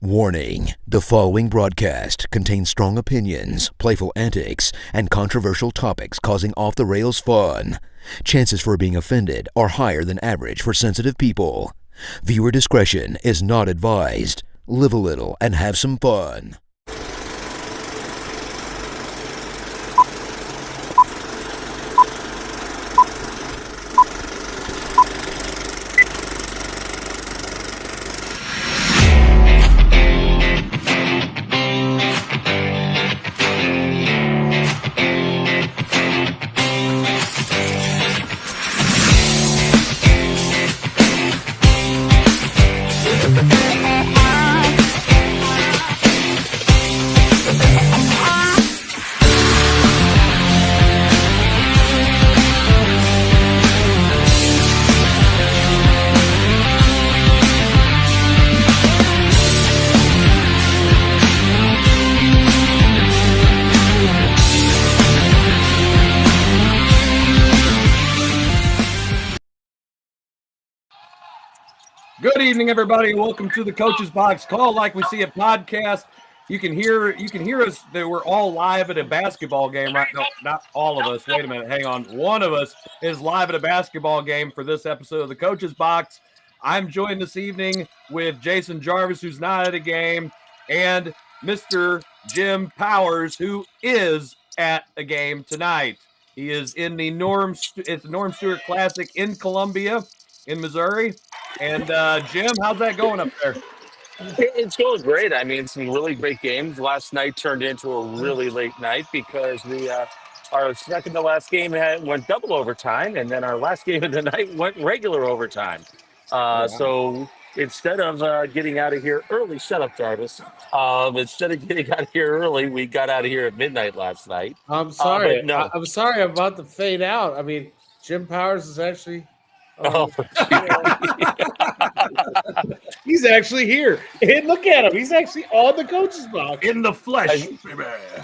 Warning, the following broadcast contains strong opinions, playful antics, and controversial topics causing off-the-rails fun. Chances for being offended are higher than average for sensitive people. Viewer discretion is not advised. Live a little and have some fun. Good evening, everybody. Welcome to the Coach's Box Call Like We See a podcast. You can hear us that we're all live at a basketball game right now. Not all of us. Wait a minute. Hang on. One of us is live at a basketball game for this episode of the Coach's Box. I'm joined this evening with Jason Jarvis, who's not at a game, and Mr. Jim Powers, who is at a game tonight. He is in the Norm Stewart Classic in Columbia, in Missouri. And Jim, how's that going up there? It's going great. I mean, some really great games. Last night turned into a really late night because our second to last game went double overtime, and then our last game of the night went regular overtime. So instead of getting out of here early, shut up, Jarvis. Instead of getting out of here early, we got out of here at midnight last night. I'm sorry. No. I'm sorry. I'm about to fade out. I mean, Jim Powers is actually. He's actually here. Hey, look at him. He's actually on the Coach's Box. In the flesh.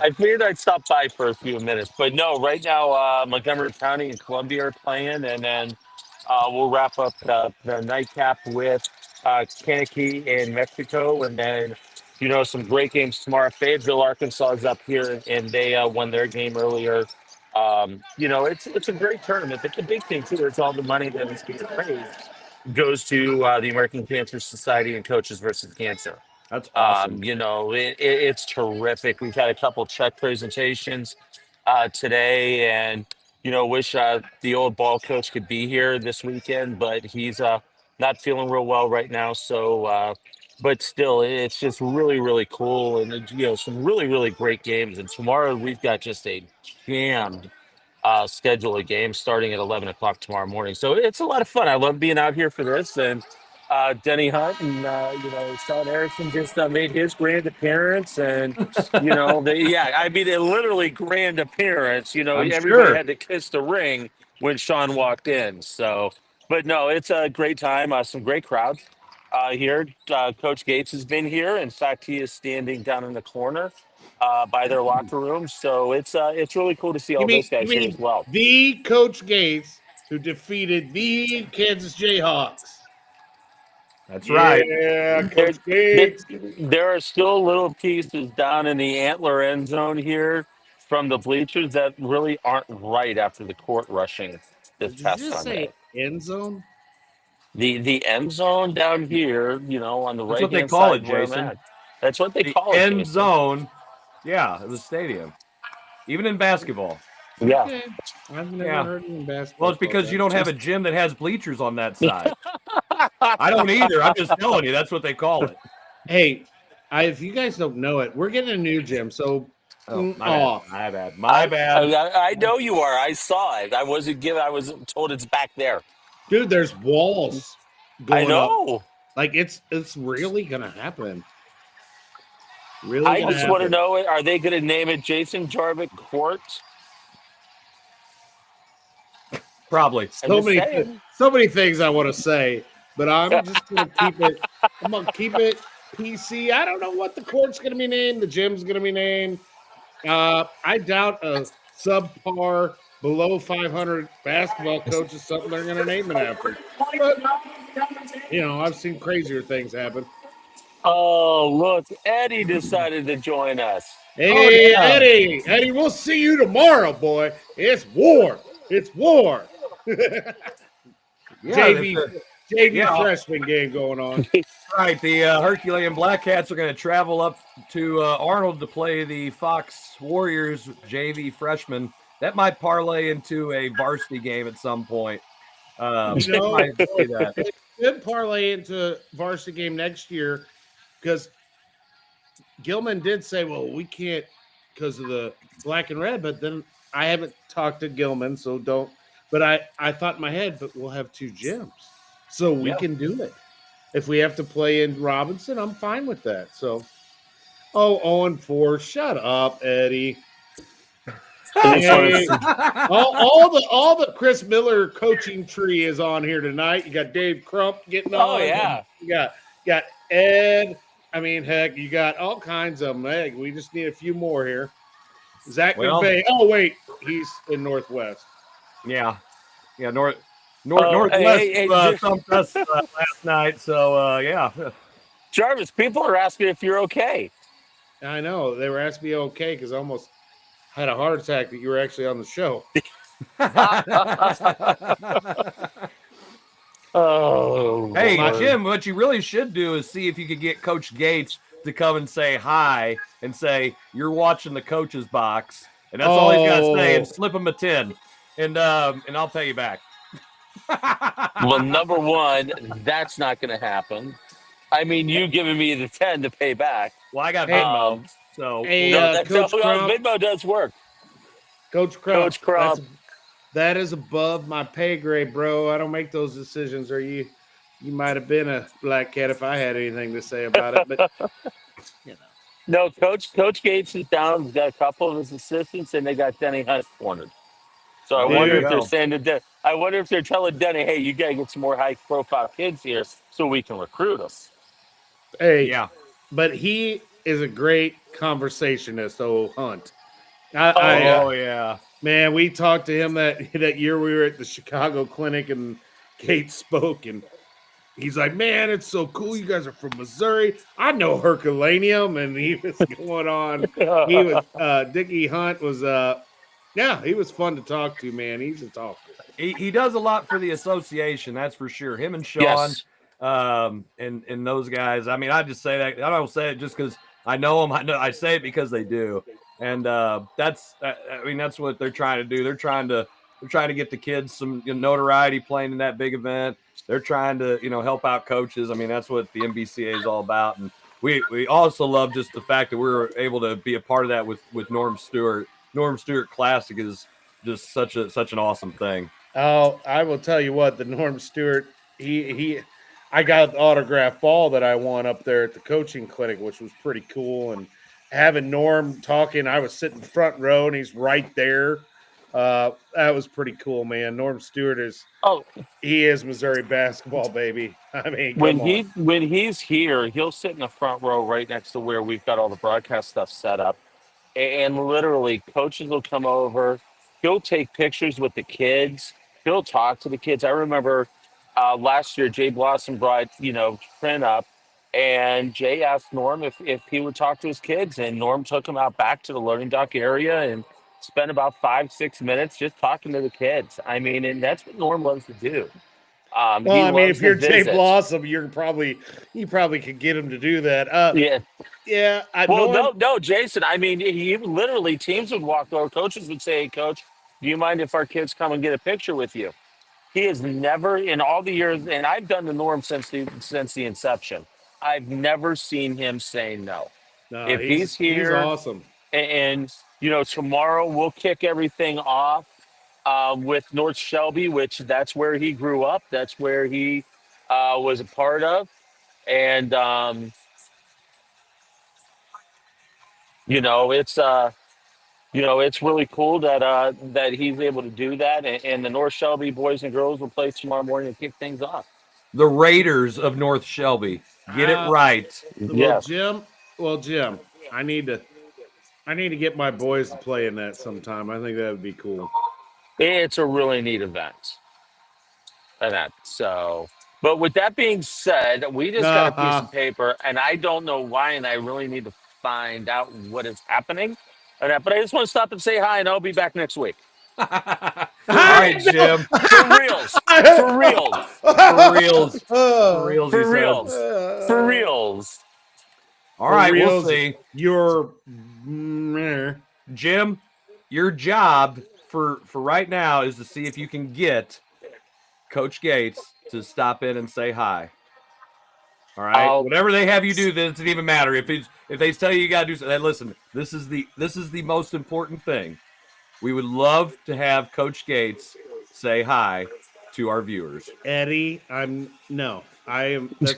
I figured I'd stop by for a few minutes. But no, right now, Montgomery County and Columbia are playing. And then we'll wrap up the nightcap with Kankakee in Mexico. And then, some great games tomorrow. Fayetteville, Arkansas is up here, and they won their game earlier. It's a great tournament. But the big thing too is all the money that is being raised goes to the American Cancer Society and Coaches versus Cancer. That's awesome. It's terrific. We've had a couple check presentations today, and wish the old ball coach could be here this weekend, but he's not feeling real well right now. So, but still, it's just really, really cool, and some really, really great games. And tomorrow we've got just a jammed schedule of games starting at 11 o'clock tomorrow morning. So it's a lot of fun. I love being out here for this. And Denny Hunt and, Sean Erickson just made his grand appearance. And, a literally grand appearance. Everybody had to kiss the ring when Sean walked in. So, but no, it's a great time. Some great crowds here. Coach Gates has been here. In fact, he is standing down in the corner by their locker room. So it's really cool to see all those guys here as well. The Coach Gates who defeated the Kansas Jayhawks. That's right. Yeah, Coach Gates. There are still little pieces down in the antler end zone here from the bleachers that really aren't right after the court rushing this past Did you just Sunday. say end zone? The end zone down here, on the right. That's what they call it, where I'm Jason. at. That's what they The call it. end Jason. zone. Yeah, the stadium. Even in basketball. Yeah. Okay. I've never heard of it in basketball. Well, it's because you don't have a gym that has bleachers on that side. I don't either. I'm just telling you, that's what they call it. Hey, if you guys don't know it, we're getting a new gym. So My bad. My bad. I know you are. I saw it. I was told it's back there. Dude, there's walls going I know. up. Like it's really gonna happen. Really, I just want to know: are they going to name it Jason Jarvis Court? Probably. So many things I want to say, but I'm just gonna keep it. I'm gonna keep it PC. I don't know what the court's gonna be named. The gym's gonna be named. I doubt a subpar below 500 basketball coach is something they're going to name it after. But, I've seen crazier things happen. Oh, look, Eddie decided to join us. Hey, yeah. Eddie, we'll see you tomorrow, boy. It's war. It's war. Yeah, JV yeah, freshman game going on. right. The Herculean Black Cats are going to travel up to Arnold to play the Fox Warriors JV freshmen. That might parlay into a varsity game at some point. You know, Might see that. it could parlay into varsity game next year because Gilman did say, well, we can't because of the black and red, but then I haven't talked to Gilman, so don't. But I thought in my head, but we'll have two gyms, so we Yeah. can do it. If we have to play in Robinson, I'm fine with that. So, 0-4. Shut up, Eddie. I just want Hey, to all the Chris Miller coaching tree is on here tonight. You got Dave Crump getting on. Oh, yeah. You got Ed. I mean, heck, you got all kinds of them. Hey, we just need a few more here. Zach Well- McVay. Oh, wait, he's in Northwest. Yeah, Northwest hey, thumped us last night. So yeah, Jarvis, people are asking if you're okay. I know. They were asking me okay because I almost had a heart attack that you were actually on the show. Oh, Hey, Lord. Jim, what you really should do is see if you could get Coach Gates to come and say hi and say you're watching the coach's box, and that's all he's got to say, and slip him a 10, and I'll pay you back. Well, number one, that's not going to happen. I mean, you giving me the 10 to pay back. Well, I got Hey, Venmo, so hey, Coach Coach Crump. Venmo does work. Coach Crump. Coach Crump. That is above my pay grade, bro. I don't make those decisions. Or you might have been a black cat if I had anything to say about it. But you know, No, Coach Gates is down. He's got a couple of his assistants, and they got Denny Hunt cornered. So I There wonder you if they're go. saying to I wonder if they're telling Denny, "Hey, you gotta get some more high-profile kids here, so we can recruit them." hey, Yeah, but he is a great conversationist, Hunt. yeah. Man, we talked to him that year we were at the Chicago clinic and Gates spoke and he's like, man, it's so cool. You guys are from Missouri. I know Herculaneum. And he was going on. He was Dickie Hunt was he was fun to talk to, man. He's a talker. He does a lot for the association, that's for sure. Him and Sean, Yes. and those guys. I mean, I just say that. I don't say it just because I know them. I say it because they do, and that's what they're trying to do. They're trying to get the kids some notoriety playing in that big event. They're trying to help out coaches. I mean, that's what the NBCA is all about, and we also love just the fact that we were able to be a part of that with Norm Stewart. Norm Stewart Classic is just such an awesome thing. Oh, I will tell you what, the Norm Stewart, I got the autograph ball that I won up there at the coaching clinic, which was pretty cool. And having Norm talking, I was sitting front row and he's right there. That was pretty cool, man. Norm Stewart he is Missouri basketball, baby. I mean, come on. When he's here, he'll sit in the front row right next to where we've got all the broadcast stuff set up. And literally, coaches will come over. He'll take pictures with the kids. He'll talk to the kids. I remember last year, Jay Blossom brought, print up, and Jay asked Norm if he would talk to his kids, and Norm took him out back to the loading dock area and spent about 5-6 minutes just talking to the kids. I mean, and that's what Norm loves to do. Well, He I mean, loves if you're to Jay visit. Blossom, you probably could get him to do that. Yeah. Yeah. Well, Norm, no, Jason. I mean, he literally teams would walk over. Coaches would say, "Hey, Coach, do you mind if our kids come and get a picture with you?" He has never, in all the years, and I've done the Norm since the inception. I've never seen him say no. no, If he's he's here, awesome. and tomorrow we'll kick everything off with North Shelby, which that's where he grew up. That's where he was a part of, and it's it's really cool that he's able to do that, and the North Shelby boys and girls will play tomorrow morning and kick things off. The Raiders of North Shelby. Get it right. Yes. Jim, I need to get my boys to play in that sometime. I think that would be cool. It's a really neat event. And that, so But with that being said, we just got a piece of paper, and I don't know why, and I really need to find out what is happening. But I just want to stop and say hi, and I'll be back next week. All right, Jim. For reals. For reals. For reals. For reals, he For said. reals. For reals. All right, we'll reals, see. Jim, your job for right now is to see if you can get Coach Gates to stop in and say hi. All right. Whatever they have you do, that doesn't even matter. If they tell you got to do something, listen. This is the most important thing. We would love to have Coach Gates say hi to our viewers. Eddie, that's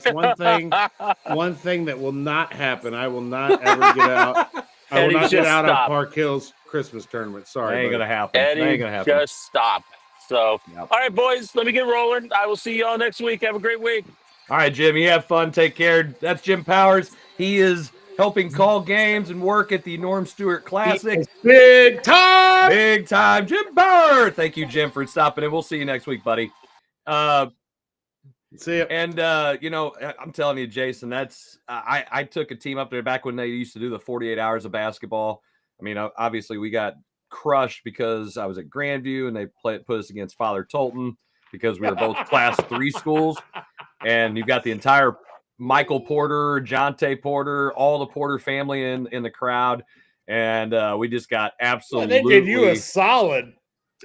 one thing that will not happen. I will not ever get out. I will not get out of Park Hills Christmas tournament. Sorry. That ain't gonna happen. Eddie, that ain't gonna happen. Just stop. So, All right, boys, let me get rolling. I will see y'all next week. Have a great week. All right, Jim, you have fun. Take care. That's Jim Powers. He is helping call games and work at the Norm Stewart Classic. Big time. Big time. Jim Powers. Thank you, Jim, for stopping in. We'll see you next week, buddy. See ya. And, I'm telling you, Jason, that's I took a team up there back when they used to do the 48 hours of basketball. I mean, obviously we got crushed because I was at Grandview and they put us against Father Tolton because we were both class 3 schools. And you've got the entire Michael Porter, Jonte Porter, all the Porter family in the crowd. And we just got absolutely. They did you a solid.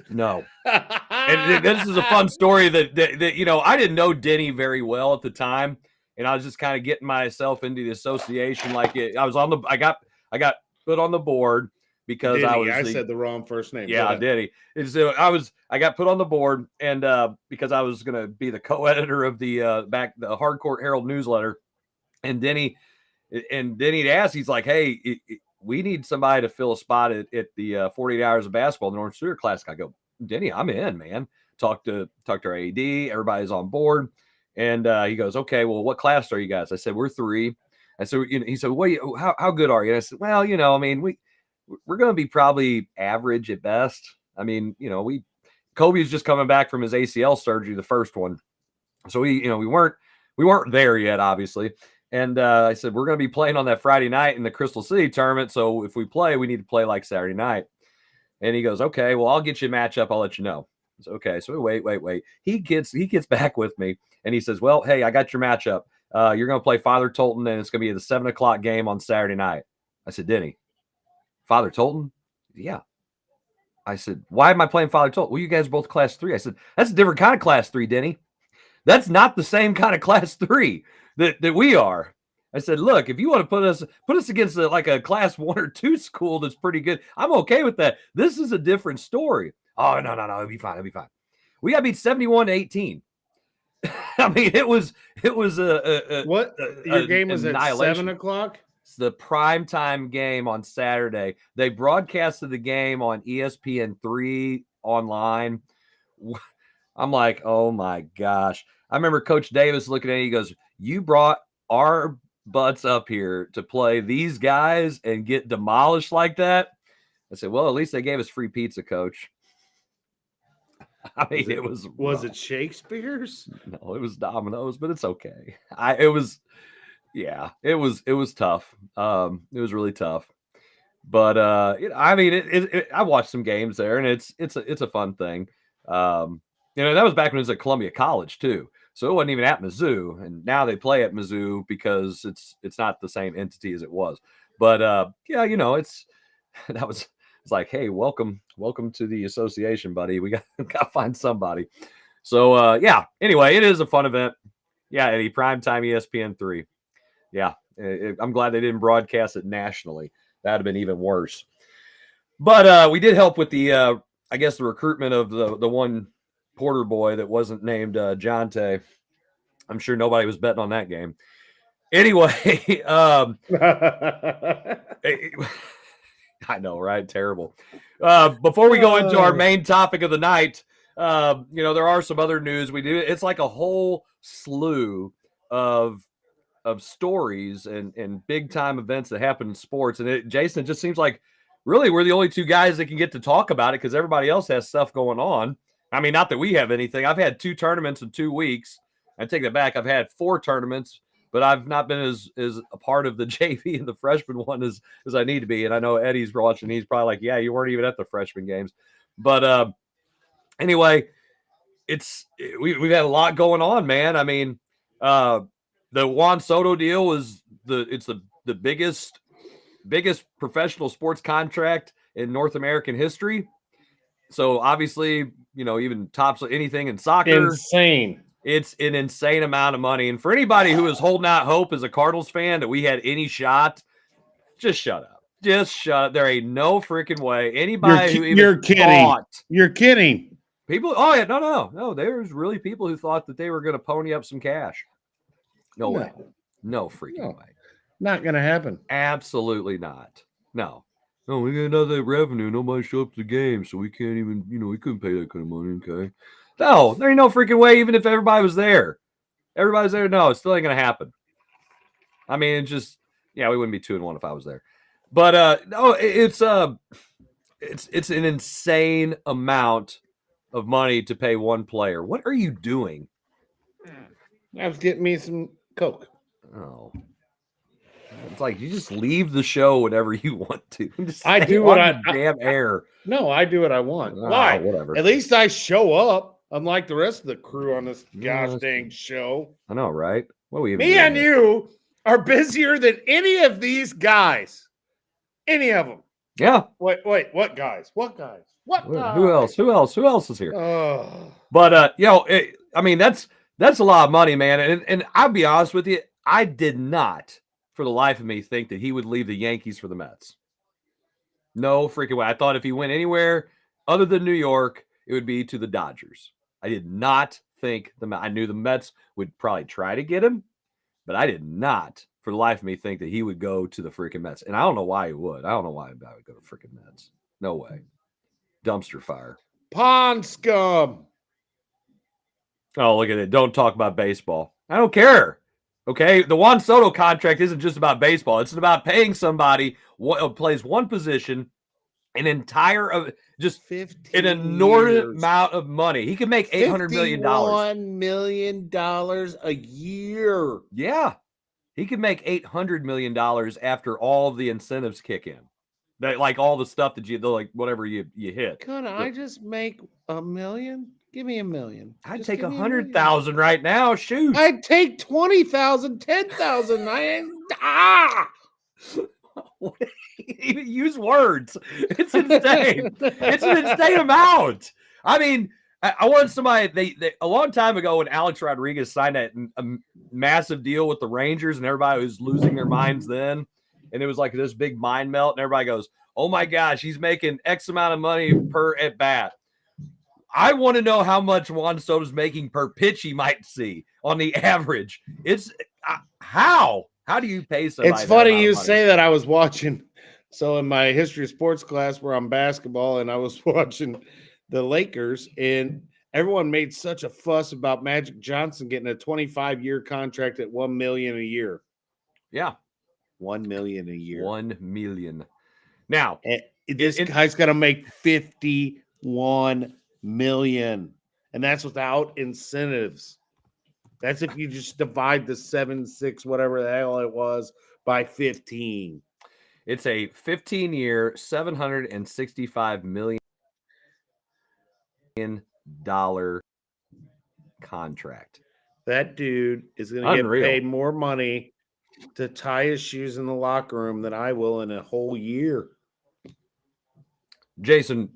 No. And this is a fun story that I didn't know Denny very well at the time. And I was just kind of getting myself into the association. I got put on the board because I said the wrong first name. Yeah, Denny. And so I got put on the board and because I was going to be the co-editor of the Hardcourt Herald newsletter. And Denny asked, he's like, hey, we need somebody to fill a spot at the 48 hours of basketball in the Norm Stewart Classic. I go, Denny, I'm in, man. Talk to our AD. Everybody's on board. And he goes, okay, well, what class are you guys? I said, we're 3. I said, he said, well, how good are you? And I said, well, I mean, we're going to be probably average at best. I mean, Kobe's just coming back from his ACL surgery, the first one. So we weren't there yet, obviously. And I said, we're going to be playing on that Friday night in the Crystal City tournament. So if we play, we need to play like Saturday night. And he goes, okay, well, I'll get you a matchup. I'll let you know. I said, okay. So we wait. He gets back with me and he says, well, hey, I got your matchup. You're going to play Father Tolton and it's going to be the 7:00 game on Saturday night. I said, Denny, Father Tolton? Yeah. I said, why am I playing Father Tolton? Well, you guys are both class 3. I said, that's a different kind of class 3, Denny. That's not the same kind of class 3 that we are. I said, look, if you want to put us against like a class 1 or 2 school that's pretty good, I'm okay with that. This is a different story. Oh, no, it'll be fine. We got beat 71-18. I mean, it was what your game was at 7:00. It's the primetime game on Saturday. They broadcasted the game on ESPN3 online. I'm like, oh my gosh. I remember Coach Davis looking at me, he goes, you brought our butts up here to play these guys and get demolished like that? I said, well, at least they gave us free pizza, Coach. I mean, was it Shakespeare's? No, it was Domino's, but it's okay. It was tough. It was really tough. But I mean, I watched some games there, and it's a fun thing. That was back when it was at Columbia College too, so it wasn't even at Mizzou, and now they play at Mizzou because it's not the same entity as it was. But it's like, hey, welcome to the association, buddy. We got to find somebody. So anyway, it is a fun event. Yeah, Eddie, primetime ESPN3. Yeah, I'm glad they didn't broadcast it nationally. That'd have been even worse. But we did help with the I guess the recruitment of the one Porter boy that wasn't named Jonte. I'm sure nobody was betting on that game. Anyway, I know, right? Terrible. Before we go into our main topic of the night, there are some other news we do. It's like a whole slew of stories and big time events that happen in sports. And Jason, it just seems like really we're the only 2 guys that can get to talk about it because everybody else has stuff going on. I mean, not that we have anything. I've had 2 tournaments in 2 weeks. I take that back. I've had 4 tournaments, but I've not been as a part of the JV and the freshman one as I need to be. And I know Eddie's watching. He's probably like, yeah, you weren't even at the freshman games. But anyway, we've had a lot going on, man. I mean, the Juan Soto deal was the biggest professional sports contract in North American history. So obviously, even tops anything in soccer. Insane. It's an insane amount of money. And for anybody who is holding out hope as a Cardinals fan that we had any shot, just shut up. Just shut up. There ain't no freaking way. Anybody who even thought. You're kidding. People, oh yeah, no. There's really people who thought that they were going to pony up some cash. No way. No freaking way. Not going to happen. Absolutely not. No. No, we got another revenue. Nobody showed up to the game, so we can't even, we couldn't pay that kind of money, okay? No, there ain't no freaking way, even if everybody was there. Everybody's there. No, it still ain't going to happen. I mean, we wouldn't be 2-1 if I was there. But, no, it's an insane amount of money to pay one player. What are you doing? I was getting me some Coke. Oh. It's like you just leave the show whenever you want to. I do what damn air. No, I do what I want. Oh, why? Whatever. At least I show up, unlike the rest of the crew on this gosh dang show. I know, right? What we Me and you are busier than any of these guys. Any of them. Yeah. Wait, what guys? What guys? What guys? Who else is here? But I mean, that's a lot of money, man. And I'll be honest with you, I did not, for the life of me, think that he would leave the Yankees for the Mets. No freaking way. I thought if he went anywhere other than New York, it would be to the Dodgers. I did not think I knew the Mets would probably try to get him, but I did not, for the life of me, think that he would go to the freaking Mets. And I don't know why he would. I don't know why I would go to freaking Mets. No way. Dumpster fire. Pond scum. Oh, look at it. Don't talk about baseball. I don't care. Okay? The Juan Soto contract isn't just about baseball. It's about paying somebody who plays one position an entire just an enormous amount of money. He could make $800 million. $1 million a year. Yeah. He could make $800 million after all of the incentives kick in. Like all the stuff that whatever you hit. Could I just make $1 million? Give me $1 million. I'd take 100,000 right now. Shoot. I'd take 20,000, 10,000. Use words. It's insane. It's an insane amount. I mean, I want somebody. They a long time ago when Alex Rodriguez signed a massive deal with the Rangers, and everybody was losing their minds then. And it was like this big mind melt, and everybody goes, "Oh my gosh, he's making X amount of money per at bat." I want to know how much Juan Soto's making per pitch he might see on the average. It's how do you pay somebody? It's funny you say that. I was watching. So in my history of sports class, we're on basketball, and I was watching the Lakers, and everyone made such a fuss about Magic Johnson getting a 25-year contract at $1 million a year. Yeah. $1 million a year. $1 million. Now, this guy's going to make $51 million, and that's without incentives. That's if you just divide the 7-6, whatever the hell it was, by 15. It's a 15-year, $765 million contract. That dude is going to get paid more money to tie his shoes in the locker room than I will in a whole year. Jason,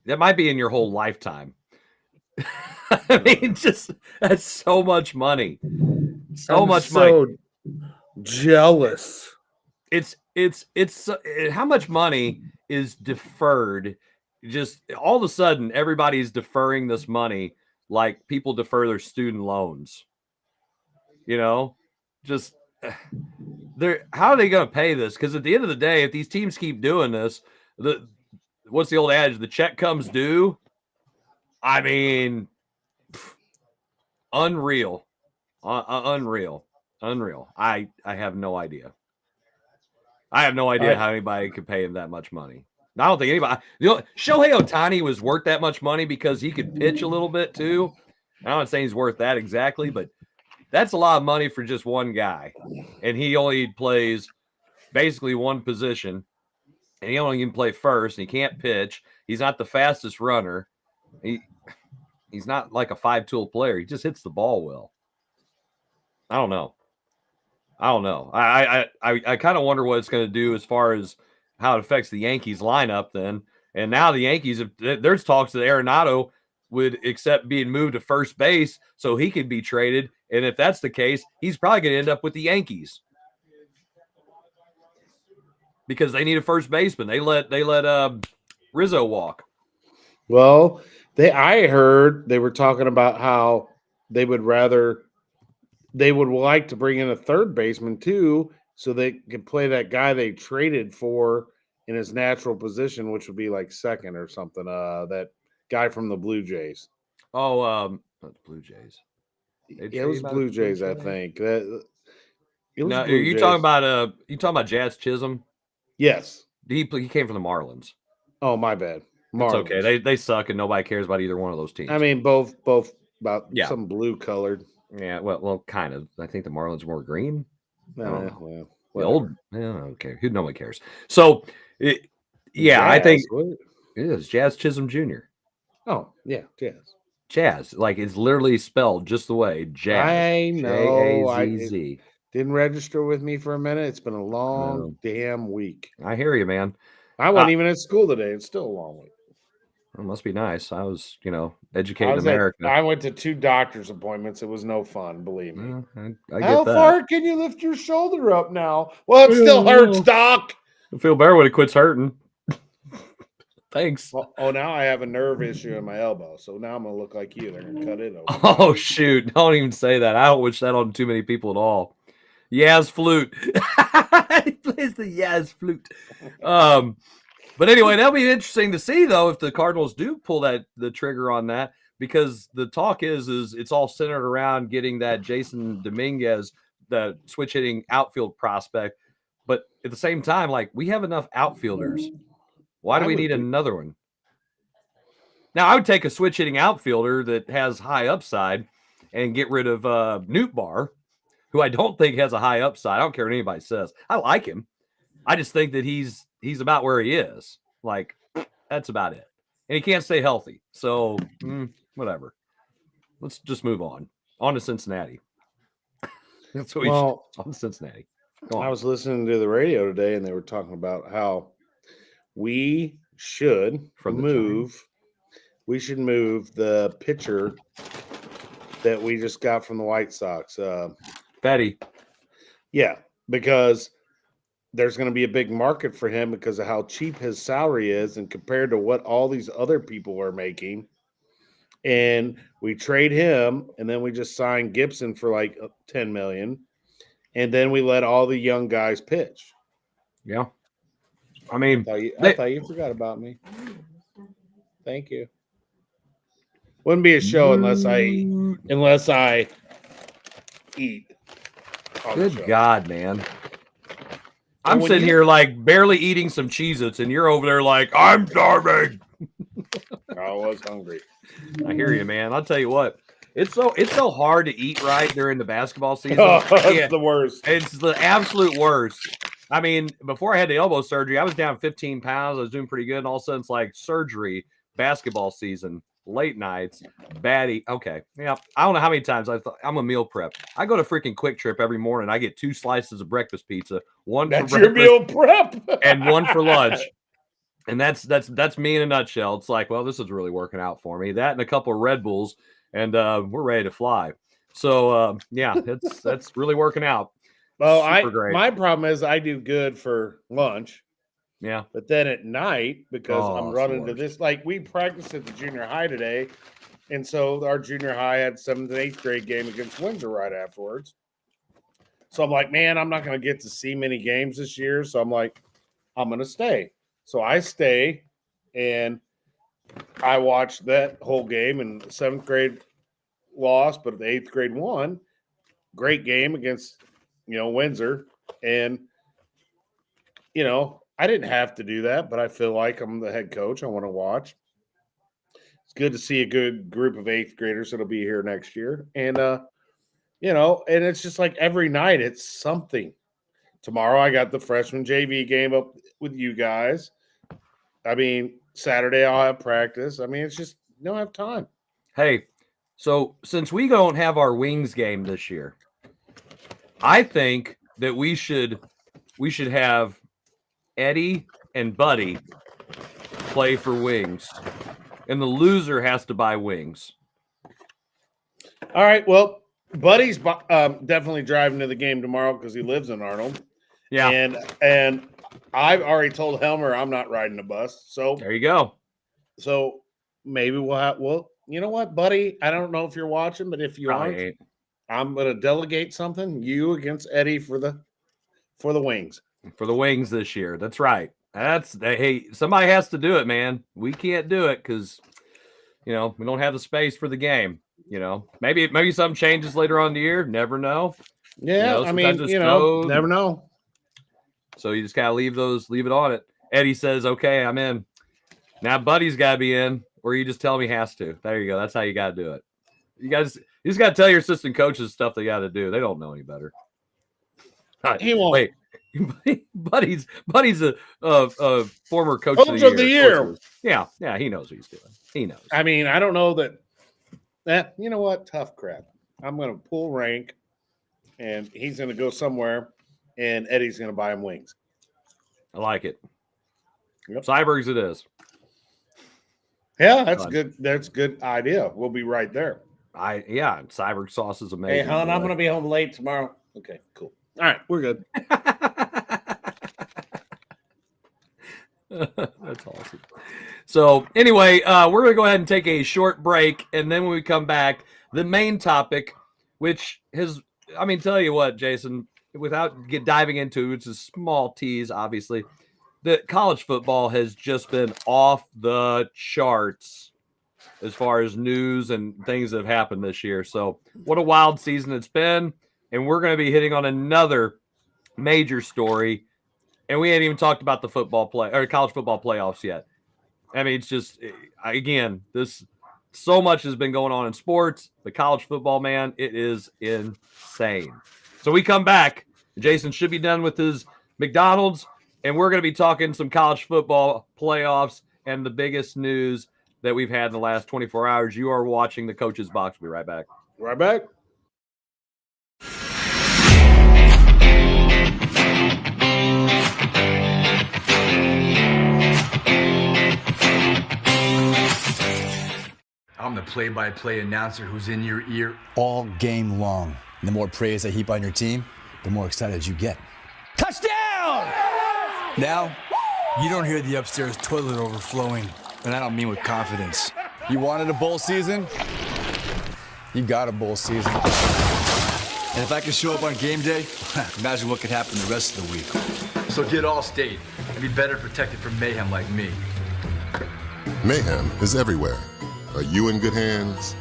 that might be in your whole lifetime. I mean, that's so much money. So much money. Jealous. It's how much money is deferred. Just all of a sudden, everybody's deferring this money like people defer their student loans. Just how are they going to pay this? Because at the end of the day, if these teams keep doing this, what's the old adage? The check comes due. I mean, unreal. Unreal. I have no idea. I have no idea how anybody could pay him that much money. I don't think anybody. Shohei Ohtani was worth that much money because he could pitch a little bit too. I'm not saying he's worth that exactly, but that's a lot of money for just one guy. And he only plays basically one position. And he only can play first. And he can't pitch. He's not the fastest runner. He's not like a 5-tool player. He just hits the ball well. I don't know. I kind of wonder what it's going to do as far as how it affects the Yankees lineup then. And now the Yankees, there's talks that Arenado would accept being moved to first base so he could be traded. And if that's the case, he's probably going to end up with the Yankees because they need a first baseman. They let Rizzo walk. Well, I heard they were talking about how they would like to bring in a third baseman too, so they could play that guy they traded for in his natural position, which would be like second or something. That guy from the Blue Jays. Oh, not the Blue Jays. It was Blue Jays, I think. It was No, Blue you Jays. talking about Jazz Chisholm? Yes. He came from the Marlins. Oh, my bad. Marlins. It's okay. They suck, and nobody cares about either one of those teams. I mean, both about some blue colored. Yeah, well, kind of. I think the Marlins are more green. Well, the old, okay, nobody cares. So, Jazz, I think it is Jazz Chisholm Jr. Oh, yeah, Jazz, like it's literally spelled just the way Jazz. I know. Jazz. Didn't register with me for a minute. It's been a long damn week. I hear you, man. I wasn't even at school today. It's still a long week. It must be nice. I was, educating America. I went to 2 doctor's appointments. It was no fun, believe me. I get How that. far can you lift your shoulder up now? Well, it still hurts, Doc. I feel better when it quits hurting. Thanks. Now I have a nerve issue in my elbow, so now I'm gonna look like you. They're gonna cut it open. Oh shoot! Don't even say that. I don't wish that on too many people at all. Yaz flute. He plays the Yaz flute. But anyway, that'll be interesting to see though if the Cardinals do pull the trigger on that, because the talk is it's all centered around getting that Jason Dominguez, the switch hitting outfield prospect. But at the same time, like, we have enough outfielders. Why do we need another one? Now, I would take a switch hitting outfielder that has high upside and get rid of Nootbaar, who I don't think has a high upside. I don't care what anybody says. I like him. I just think that he's about where he is. Like, that's about it. And he can't stay healthy. So, whatever. Let's just move on. On to Cincinnati. That's what on to Cincinnati. I was listening to the radio today, and they were talking about how we should move the pitcher that we just got from the White Sox. Petty. Yeah, because there's going to be a big market for him because of how cheap his salary is, and compared to what all these other people are making. And we trade him, and then we just sign Gibson for like $10 million, and then we let all the young guys pitch. Yeah, I mean, I thought you forgot about me. Thank you. Wouldn't be a show unless I eat. Good God, man. I'm sitting here like barely eating some Cheez-Its, and you're over there like, I'm starving. I was hungry. I hear you, man. I'll tell you what. It's so hard to eat right during the basketball season. It's the worst. It's the absolute worst. I mean, before I had the elbow surgery, I was down 15 pounds. I was doing pretty good. And all of a sudden, it's like surgery, basketball season, late nights, baddie. Okay. Yeah. I don't know how many times I'm a meal prep. I go to freaking Quick Trip every morning. I get 2 slices of breakfast pizza, one That's for your breakfast meal prep, and one for lunch. And that's me in a nutshell. It's like, well, this is really working out for me. That and a couple of Red Bulls, and we're ready to fly. So yeah, that's really working out. Well, my problem is I do good for lunch. Yeah. But then at night, because I'm running to this, like we practiced at the junior high today. And so our junior high had 7th and 8th grade game against Windsor right afterwards. So I'm like, man, I'm not going to get to see many games this year. So I'm like, I'm going to stay. So I stay, and I watched that whole game, and the 7th grade lost, but the 8th grade won. Great game against, Windsor. And, I didn't have to do that, but I feel like I'm the head coach. I want to watch. It's good to see a good group of 8th graders that'll be here next year. And, and it's just like every night it's something. Tomorrow I got the freshman JV game up with you guys. I mean, Saturday I'll have practice. I mean, it's just you don't have time. Hey, so since we don't have our wings game this year, I think that we should have Eddie and Buddy play for wings, and the loser has to buy wings. All right. Well, Buddy's definitely driving to the game tomorrow because he lives in Arnold. Yeah. And I've already told Helmer I'm not riding the bus. So there you go. So maybe we'll have. Well, you know what, Buddy? I don't know if you're watching, but if you aren't, I'm going to delegate something. You against Eddie for the wings. For the wings this year. That's right. Hey, somebody has to do it, man. We can't do it because, we don't have the space for the game. Maybe something changes later on in the year. Never know. Yeah, never know. So you just gotta leave it on it. Eddie says, "Okay, I'm in." Now Buddy's got to be in, or you just tell him he has to. There you go. That's how you got to do it. You just got to tell your assistant coaches stuff they got to do. They don't know any better. He won't. Wait. Buddy's a former coach of the year. Yeah, he knows what he's doing. He knows. I mean, I don't know that you know what? Tough crap. I'm going to pull rank, and he's going to go somewhere, and Eddie's going to buy him wings. I like it. Yep. Cybergs it is. Yeah, that's good. That's a good idea. We'll be right there. Cyberg sauce is amazing. Hey, hon, I'm going to be home late tomorrow. Okay, cool. All right, we're good. That's awesome. So anyway, we're going to go ahead and take a short break. And then when we come back, the main topic, which tell you what, Jason, without diving into it, it's a small tease, obviously, that college football has just been off the charts as far as news and things that have happened this year. So what a wild season it's been. And we're going to be hitting on another major story. And we ain't even talked about the college football playoffs yet. I mean, it's just, again, so much has been going on in sports. The college football, man, it is insane. So we come back. Jason should be done with his McDonald's, and we're going to be talking some college football playoffs and the biggest news that we've had in the last 24 hours. You are watching the Coach's Box. We'll be right back. Right back. I'm the play-by-play announcer who's in your ear all game long. And the more praise I heap on your team, the more excited you get. Touchdown! Now, you don't hear the upstairs toilet overflowing, and I don't mean with confidence. You wanted a bowl season? You got a bowl season. And if I could show up on game day, imagine what could happen the rest of the week. So get Allstate and be better protected from mayhem like me. Mayhem is everywhere. Are you in good hands?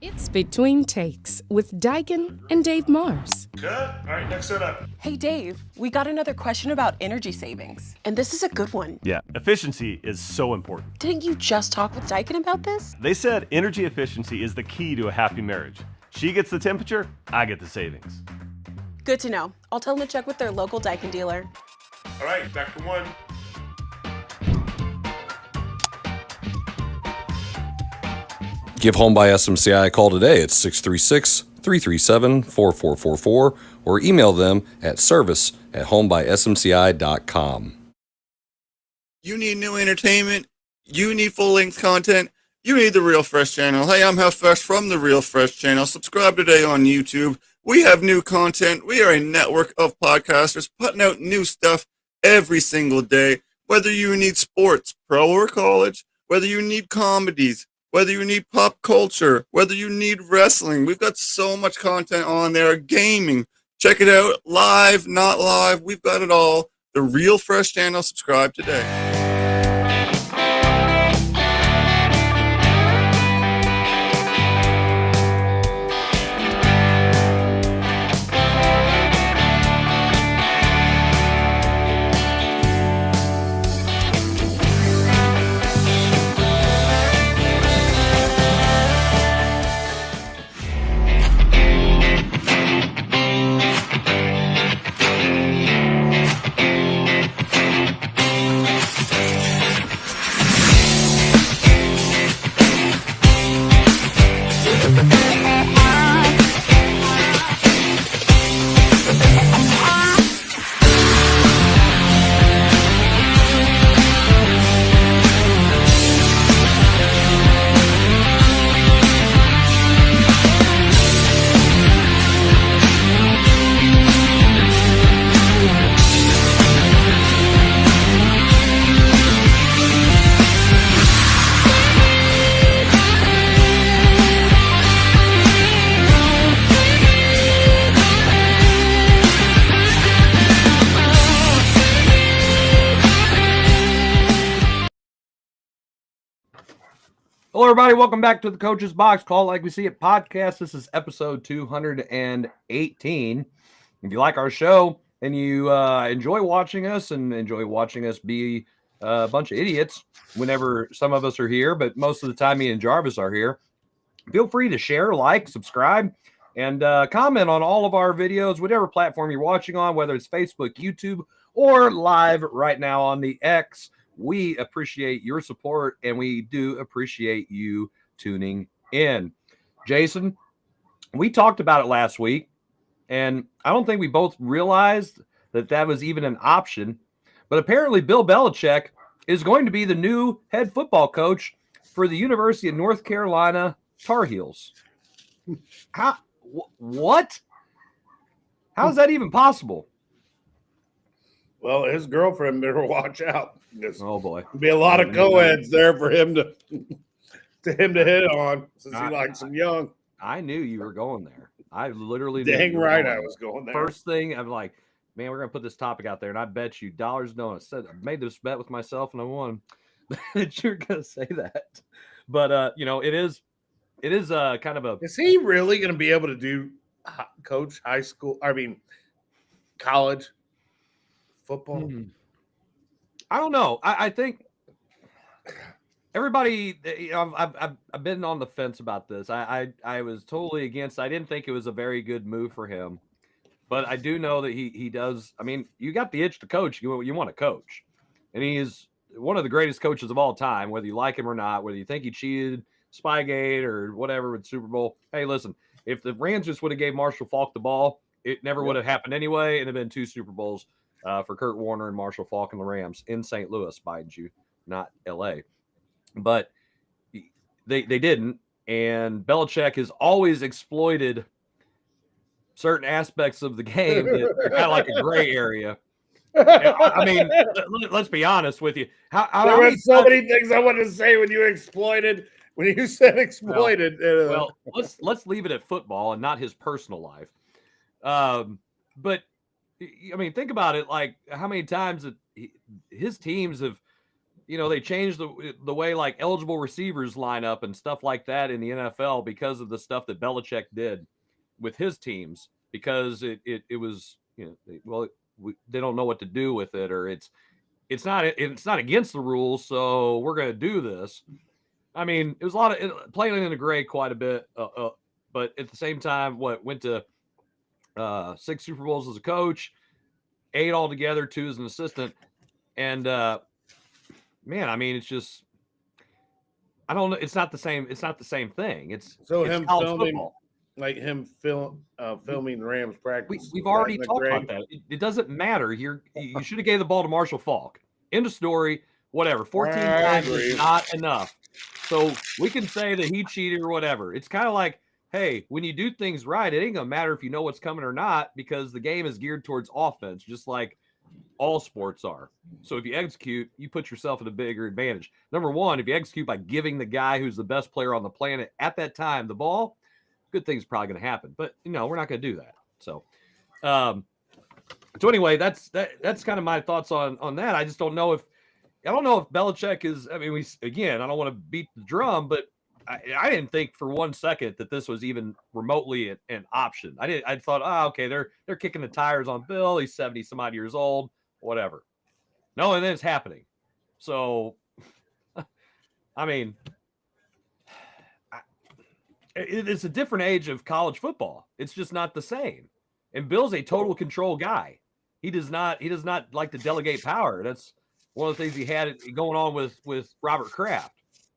It's Between Takes with Daikin and Dave Mars. Cut. All right, next set up. Hey, Dave, we got another question about energy savings. And this is a good one. Yeah, efficiency is so important. Didn't you just talk with Daikin about this? They said energy efficiency is the key to a happy marriage. She gets the temperature, I get the savings. Good to know. I'll tell them to check with their local Daikin dealer. All right, back to one. Give Home by SMCI a call today at 636-337-4444 or email them at service@homebysmci.com. You need new entertainment, you need full-length content, you need the Real Fresh channel. Hey, I'm Health Fresh from the Real Fresh channel. Subscribe today on YouTube. We have new content. We are a network of podcasters putting out new stuff every single day. Whether you need sports, pro or college, whether you need comedies, whether you need pop culture, whether you need wrestling, we've got so much content on there. Gaming, check it out. Live, not live, we've got it all. The Real Fresh channel, subscribe today. Hello, everybody. Welcome back to the Coach's Box Call Like We See It podcast. This is episode 218. If you like our show and you enjoy watching us and enjoy watching us be a bunch of idiots whenever some of us are here, but most of the time me and Jarvis are here, feel free to share, like, subscribe, and comment on all of our videos, whatever platform you're watching on, whether it's Facebook, YouTube, or live right now on the X. We appreciate your support, and we do appreciate you tuning in. Jason, we talked about it last week, and I don't think we both realized that that was even an option. But apparently Bill Belichick is going to be the new head football coach for the University of North Carolina Tar Heels. What? How is that even possible? Well, his girlfriend better watch out. Oh boy, there'll be a lot of co-eds there for him to hit on since he likes them young. I knew you were going there. I literally dang right I was going there. First thing, I'm like, man, we're gonna put this topic out there, and I bet you dollars donuts. I made this bet with myself, and I won. That you're gonna say that, but it is kind of a. Is he really gonna be able to do coach high school? I mean, college football? I don't know. I think everybody, I've been on the fence about this. I was totally against. I didn't think it was a very good move for him, but I do know that he does. I mean, you got the itch to coach. You want to coach, and he is one of the greatest coaches of all time, whether you like him or not, whether you think he cheated, Spygate or whatever with Super Bowl. Hey, listen, if the Rams just would have gave Marshall Faulk the ball, it never would have happened anyway. It'd have been 2 Super Bowls for Kurt Warner and Marshall Faulk and the Rams in St. Louis, mind you, not L.A. But they didn't, and Belichick has always exploited certain aspects of the game that are kind of like a gray area. I mean, let's be honest with you. There were so many things I wanted to say when you said exploited. Well, let's leave it at football and not his personal life. But I mean, think about it. Like how many times his teams have, they changed the way like eligible receivers line up and stuff like that in the NFL because of the stuff that Belichick did with his teams, because it was, they don't know what to do with it, or it's not against the rules, so we're going to do this. I mean, it was a lot of playing in the gray quite a bit, but at the same time, went to 6 Super Bowls as a coach, 8 altogether, 2 as an assistant, and man, I mean, it's just, I don't know. It's not the same. It's not the same thing. It's him filming, football. like him filming the Rams practice. We've already talked about that. It doesn't matter. You should have gave the ball to Marshall Faulk. End of story. Whatever. 14 times is not enough. So we can say that he cheated or whatever. It's kind of like, hey, when you do things right, it ain't gonna matter if you know what's coming or not, because the game is geared towards offense, just like all sports are. So if you execute, you put yourself at a bigger advantage. Number one, if you execute by giving the guy who's the best player on the planet at that time the ball, good thing's probably going to happen. But we're not going to do that. So, anyway, that's kind of my thoughts on that. I just don't know if Belichick is. I mean, I don't want to beat the drum, but I didn't think for one second that this was even remotely an option. I thought, okay, they're kicking the tires on Bill. He's 70 some odd years old, whatever. No, and then it's happening. So, I mean, it's a different age of college football. It's just not the same. And Bill's a total control guy. He does not like to delegate power. That's one of the things he had going on with Robert Kraft.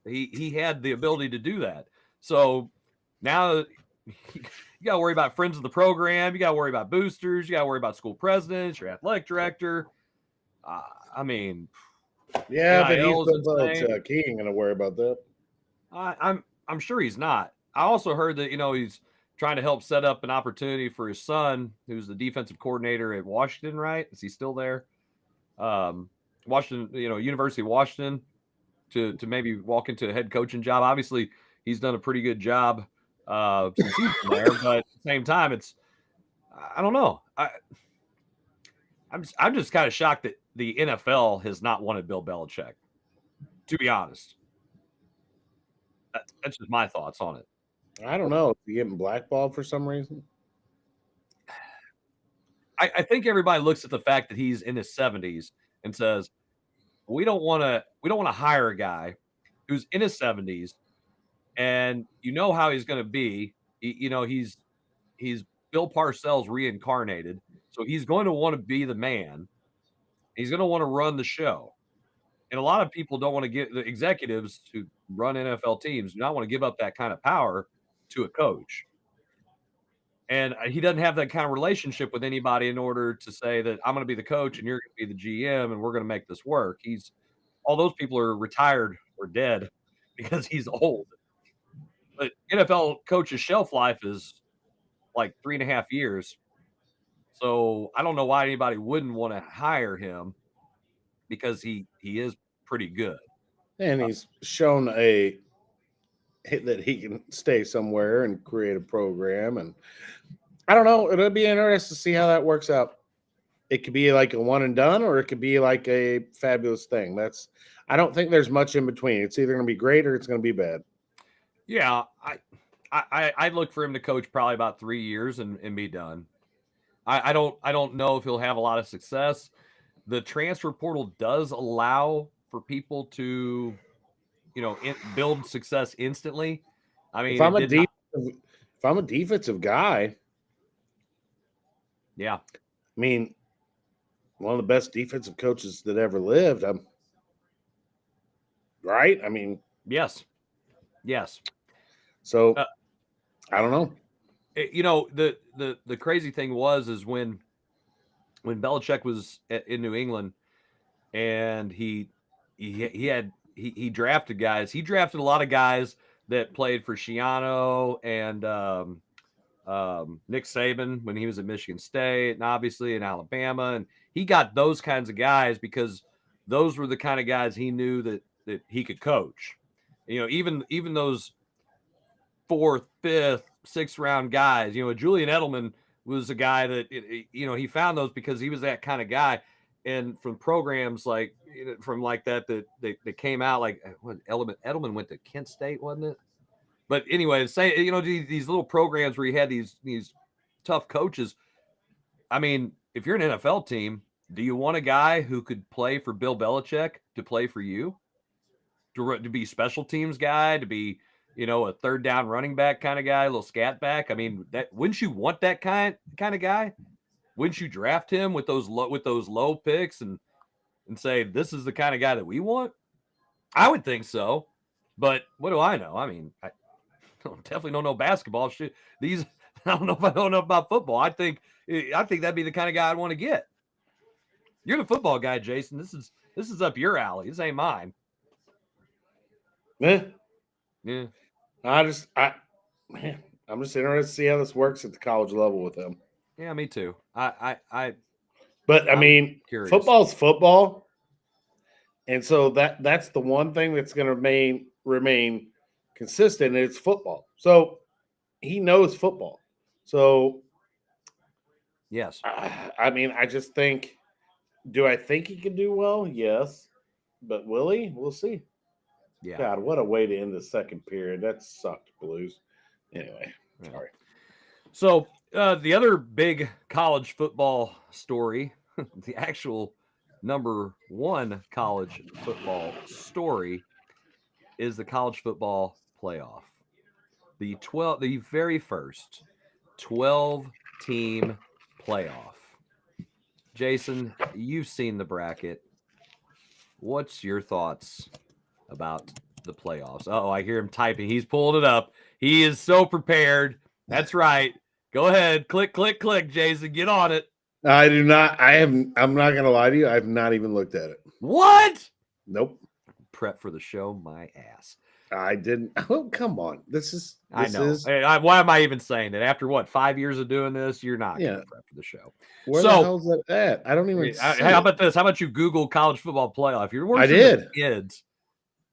He had the ability to do that. So now you got to worry about friends of the program. You got to worry about boosters. You got to worry about school presidents, your athletic director. I mean, yeah, but he's Belichick. He ain't gonna worry about that. I'm sure he's not. I also heard that he's trying to help set up an opportunity for his son, who's the defensive coordinator at Washington. Right? Is he still there? Washington, University of Washington, to maybe walk into a head coaching job. Obviously, he's done a pretty good job since he's been there, but at the same time, I don't know. I'm just kind of shocked that the NFL has not wanted Bill Belichick, to be honest. That's just my thoughts on it. I don't know. Is he getting blackballed for some reason? I think everybody looks at the fact that he's in his 70s and says, we don't want to hire a guy who's in his 70s and you know how he's going to be. He's Bill Parcells reincarnated, so he's going to want to be the man. He's going to want to run the show, and a lot of people don't want to give the executives who run NFL teams do not want to give up that kind of power to a coach. And he doesn't have that kind of relationship with anybody in order to say that I'm going to be the coach and you're going to be the GM and we're going to make this work. All those people are retired or dead because he's old. But NFL coach's shelf life is like 3.5 years. So I don't know why anybody wouldn't want to hire him because he is pretty good. And he's shown that he can stay somewhere and create a program. And I don't know. It'll be interesting to see how that works out. It could be like a one and done, or it could be like a fabulous thing. I don't think there's much in between. It's either going to be great or it's going to be bad. Yeah, I'd look for him to coach probably about 3 years and be done. I don't know if he'll have a lot of success. The transfer portal does allow for people to, build success instantly. I mean, if I'm a defensive guy, yeah, I mean, one of the best defensive coaches that ever lived. Right? I mean, yes. So I don't know. The crazy thing is when Belichick was in New England and he drafted guys. He drafted a lot of guys that played for Schiano and Nick Saban when he was at Michigan State and obviously in Alabama. And he got those kinds of guys because those were the kind of guys he knew that he could coach. Even those 4th, 5th, 6th round guys, Julian Edelman was a guy that, he found those because he was that kind of guy. And from programs like that came out, like Edelman went to Kent State, wasn't it? But anyway, these little programs where you had these tough coaches. I mean, if you're an NFL team, do you want a guy who could play for Bill Belichick to play for you? To be special teams guy, to be, a third down running back kind of guy, a little scat back. I mean, wouldn't you want that kind of guy? Wouldn't you draft him with those low picks and say, this is the kind of guy that we want? I would think so. But what do I know? I mean, I definitely don't know basketball. Shit. I don't know if I don't know about football. I think that'd be the kind of guy I'd want to get. You're the football guy, Jason. This is up your alley. This ain't mine. Yeah. I'm just interested to see how this works at the college level with them. Yeah, me too. But I mean, curious. Football's football, and so that's the one thing that's going to remain consistent. And it's football. So he knows football. So yes, I mean, I just think. Do I think he can do well? Yes, but will he? We'll see. Yeah. God, what a way to end the second period. That sucked, Blues. Anyway, sorry. So the other big college football story, the actual number one college football story, is the college football playoff. The very first 12-team playoff. Jason, you've seen the bracket. What's your thoughts about the playoffs? Oh, I hear him typing. He's pulling it up. He is so prepared. That's right. Go ahead. Click, Jason. Get on it. I do not. I'm not going to lie to you. I've not even looked at it. What? Nope. Prep for the show, my ass. I didn't. Oh, come on. I know. Why am I even saying that? After 5 years of doing this, you're not going to prep for the show. Where the hell's that at? I don't even. How about this? How about you Google college football playoff? If you're working with kids,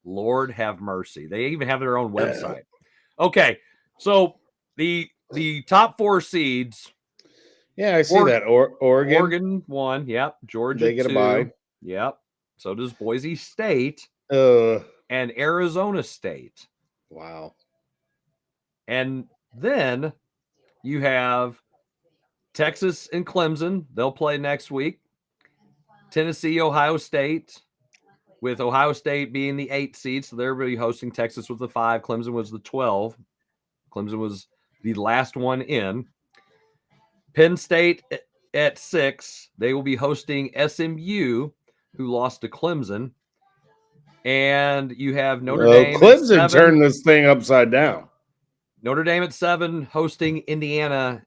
Lord have mercy. They even have their own website. Okay, so the top 4 seeds. Yeah, I see that. Oregon 1. Yep. Georgia they get 2. A bye. Yep. So does Boise State. And Arizona State. Wow. And then you have Texas and Clemson. They'll play next week. Tennessee, Ohio State, with Ohio State being the 8th seed. So they're really hosting. Texas was the 5. Clemson was the 12. Clemson was the last one in. Penn State at 6. They will be hosting SMU, who lost to Clemson. And you have Notre Dame Clemson at 7. turned this thing upside down. Notre Dame at 7, hosting Indiana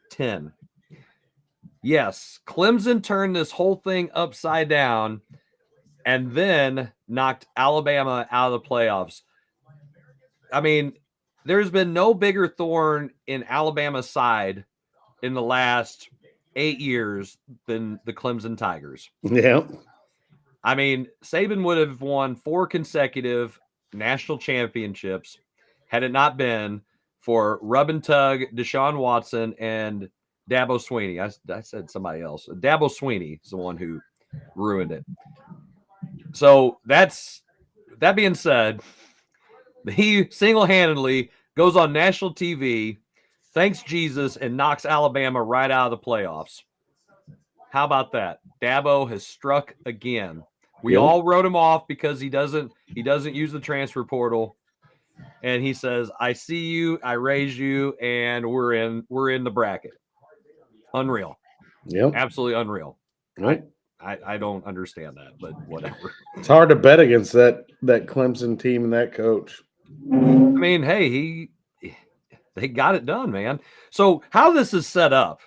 10. Yes, Clemson turned this whole thing upside down and then knocked Alabama out of the playoffs. I mean, there's been no bigger thorn in Alabama's side in the last 8 years than the Clemson Tigers. Yeah. I mean, Saban would have won 4 consecutive national championships had it not been for rub and tug, Deshaun Watson, and Dabo Swinney. I said somebody else. Dabo Swinney is the one who ruined it. So that being said, he single-handedly goes on national TV, thanks Jesus, and knocks Alabama right out of the playoffs. How about that? Dabo has struck again. We all wrote him off because he doesn't use the transfer portal. And he says, I see you, I raised you, and we're in the bracket. Unreal. Yep. Absolutely unreal. Right. I don't understand that, but whatever. It's hard to bet against that Clemson team and that coach. I mean, hey, they got it done, man. So how this is set up,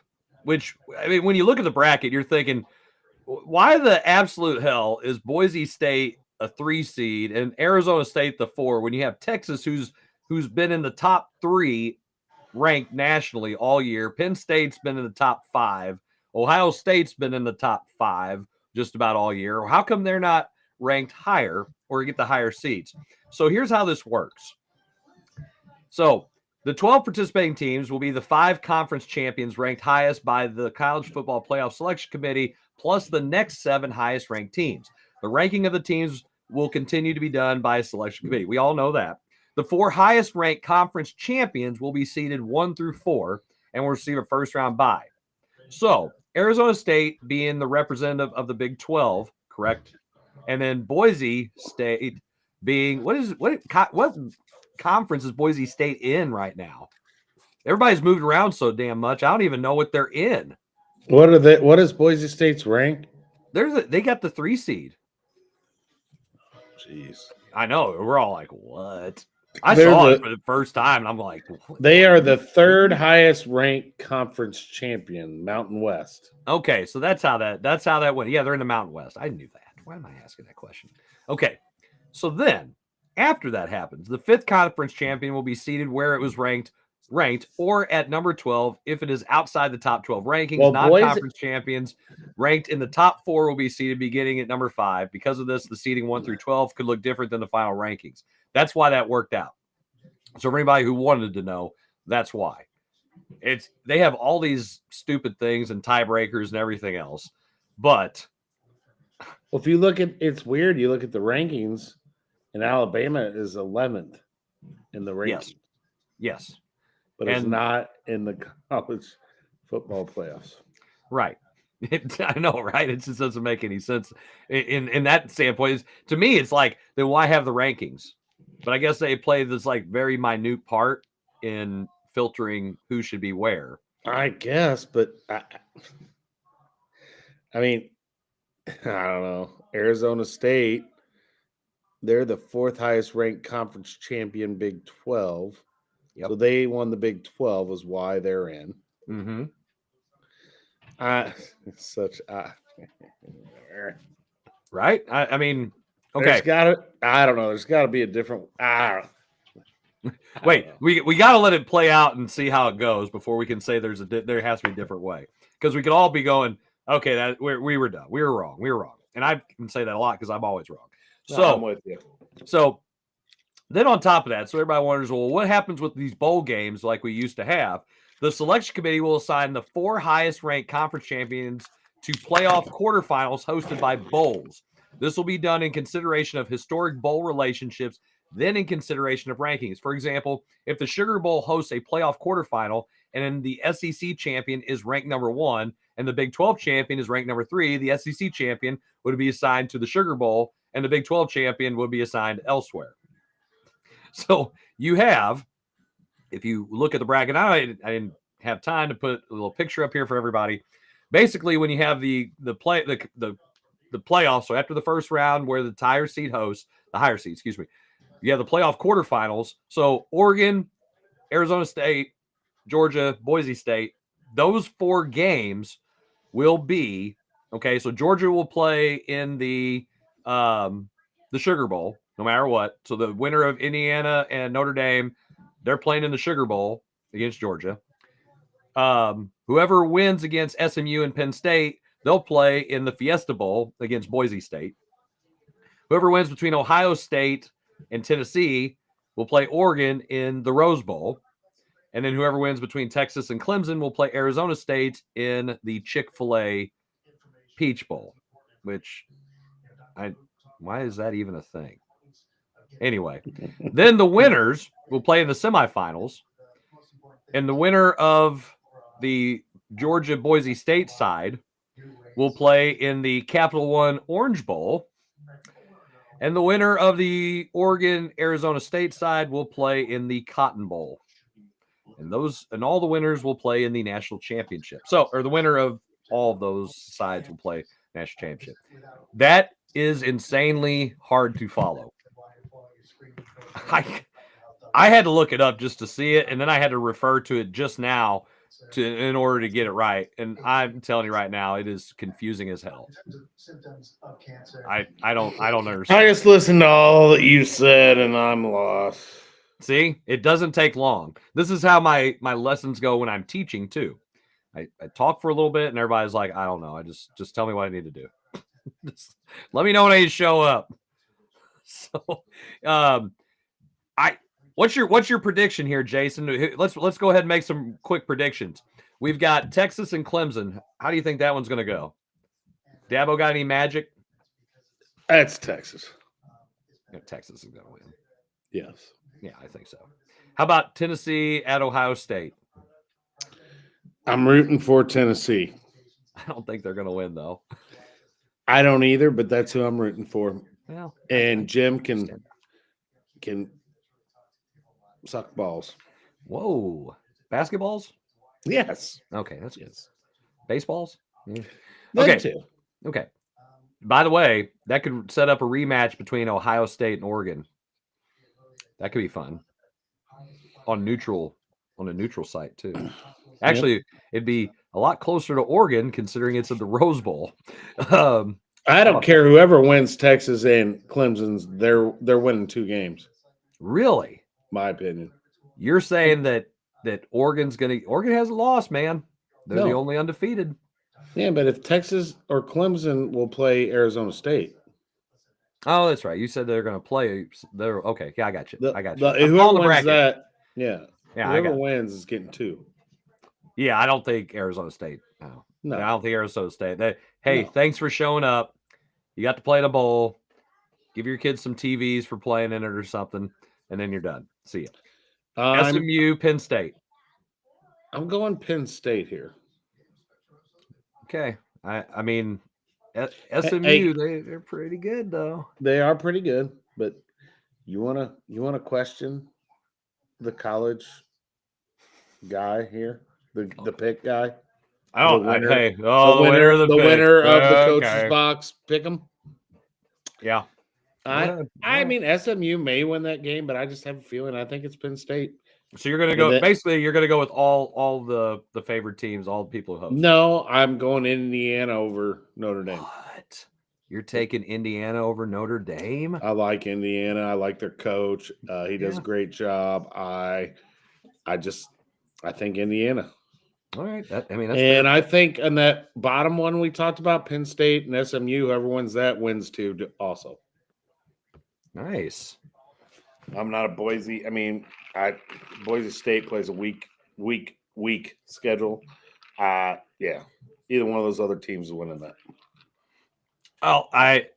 which, I mean, when you look at the bracket, you're thinking, why the absolute hell is Boise State a 3 seed and Arizona State the 4 when you have Texas who's been in the top 3 ranked nationally all year? Penn State's been in the top 5. Ohio State's been in the top 5 just about all year. How come they're not ranked higher or get the higher seeds? So here's how this works. So the 12 participating teams will be the 5 conference champions ranked highest by the College Football Playoff Selection Committee, plus the next 7 highest ranked teams. The ranking of the teams will continue to be done by a selection committee. We all know that. The 4 highest ranked conference champions will be seeded 1 through 4 and will receive a first round bye. So Arizona State being the representative of the Big 12, correct? And then Boise State being what conference is Boise State in right now? Everybody's moved around so damn much. I don't even know what they're in. What are they? What is Boise State's rank? They got the 3 seed. Jeez, I know. We're all like, what? I saw it for the first time, and I'm like, what? They are the 3rd highest ranked conference champion, Mountain West. Okay, so that's how that went. Yeah, they're in the Mountain West. I knew that. Why am I asking that question? Okay, so then after that happens, the 5th conference champion will be seated where it was ranked, or at number 12 if it is outside the top 12 rankings. Well, non-conference champions ranked in the top 4 will be seated beginning at number 5. Because of this, the seeding 1 through 12 could look different than the final rankings. That's why that worked out. So for anybody who wanted to know, that's why. They have all these stupid things and tiebreakers and everything else. But well, if you look at it's weird, you look at the rankings, and Alabama is 11th in the rankings. Yes. But it's not in the college football playoffs. Right. I know, right? It just doesn't make any sense in that standpoint. To me, it's like, then why have the rankings? But I guess they play this like very minute part in filtering who should be where. I guess, but I mean, I don't know. Arizona State, they're the 4th highest ranked conference champion, Big 12. Yep. So they won the Big 12 is why they're in. Mm-hmm. Right? I mean, okay. I don't know. There's got to be a different. Wait, we got to let it play out and see how it goes before we can say there has to be a different way, because we could all be going, okay, that we were done. We were wrong. And I can say that a lot because I'm always wrong. So I'm with you. So then on top of that, so everybody wonders, well, what happens with these bowl games like we used to have? The selection committee will assign the 4 highest ranked conference champions to playoff quarterfinals hosted by bowls. This will be done in consideration of historic bowl relationships then in consideration of rankings. For example, if the Sugar Bowl hosts a playoff quarterfinal and then the SEC champion is ranked number 1 and the Big 12 champion is ranked number 3, the SEC champion would be assigned to the Sugar Bowl and the Big 12 champion would be assigned elsewhere. So you have, if you look at the bracket, I didn't have time to put a little picture up here for everybody. Basically, when you have the playoffs, so after the first round where the higher seed, you have the playoff quarterfinals. So Oregon, Arizona State, Georgia, Boise State, those 4 games will be okay. So Georgia will play in the Sugar Bowl, no matter what. So the winner of Indiana and Notre Dame, they're playing in the Sugar Bowl against Georgia. Whoever wins against SMU and Penn State, they'll play in the Fiesta Bowl against Boise State. Whoever wins between Ohio State and Tennessee will play Oregon in the Rose Bowl. And then whoever wins between Texas and Clemson will play Arizona State in the Chick-fil-A Peach Bowl, which why is that even a thing? Anyway, then the winners will play in the semifinals, and the winner of the Georgia-Boise State side will play in the Capital One Orange Bowl, and the winner of the Oregon-Arizona State side will play in the Cotton Bowl. And all the winners will play in the national championship. Or the winner of all of those sides will play national championship. That is insanely hard to follow. I had to look it up just to see it, and then I had to refer to it just now in order to get it right. And I'm telling you right now, it is confusing as hell. I don't understand. I just listened to all that you said, and I'm lost. See, it doesn't take long. This is how my lessons go when I'm teaching too. I talk for a little bit, and everybody's like, I don't know. I just tell me what I need to do. Just let me know when I need to show up. So, what's your prediction here, Jason? Let's go ahead and make some quick predictions. We've got Texas and Clemson. How do you think that one's going to go? Dabo got any magic? That's Texas. Yeah, Texas is going to win. Yes. Yeah, I think so. How about Tennessee at Ohio State? I'm rooting for Tennessee. I don't think they're going to win, though. I don't either, but that's who I'm rooting for. Well, and Jim can suck balls. Whoa. Basketballs? Yes. Okay, that's good. Baseballs? Yeah. Okay. Too. Okay. By the way, that could set up a rematch between Ohio State and Oregon. That could be fun. On a neutral site too. Actually, It'd be a lot closer to Oregon considering it's at the Rose Bowl. I don't care whoever wins Texas and Clemson's, they're winning 2 games. Really? My opinion. You're saying that Oregon hasn't lost, man. They're the only undefeated. Yeah, but if Texas or Clemson will play Arizona State. Oh, that's right. You said they're going to play. They're okay. Yeah, I got you. Whoever wins that, whoever wins is getting 2. Yeah, I don't think Arizona State. No, I don't think Arizona State. Thanks for showing up. You got to play in a bowl. Give your kids some TVs for playing in it or something, and then you're done. See ya. SMU, Penn State. I'm going Penn State here. Okay. I mean, SMU, they're pretty good though. They are pretty good, but you wanna question the college guy here, the pick guy. Oh, the winner of the coach's box. Pick him. Yeah. I mean, SMU may win that game, but I just have a feeling I think it's Penn State. So you're going to go you're going to go with all the favored teams, all the people who host. No, I'm going Indiana over Notre Dame. What? You're taking Indiana over Notre Dame? I like Indiana. I like their coach. He does a great job. I think Indiana. All right. That's I think in that bottom one we talked about, Penn State and SMU, whoever wins that wins too also. Nice. I'm not a Boise. I mean, Boise State plays a weak schedule. Yeah, either one of those other teams is winning that. Oh, I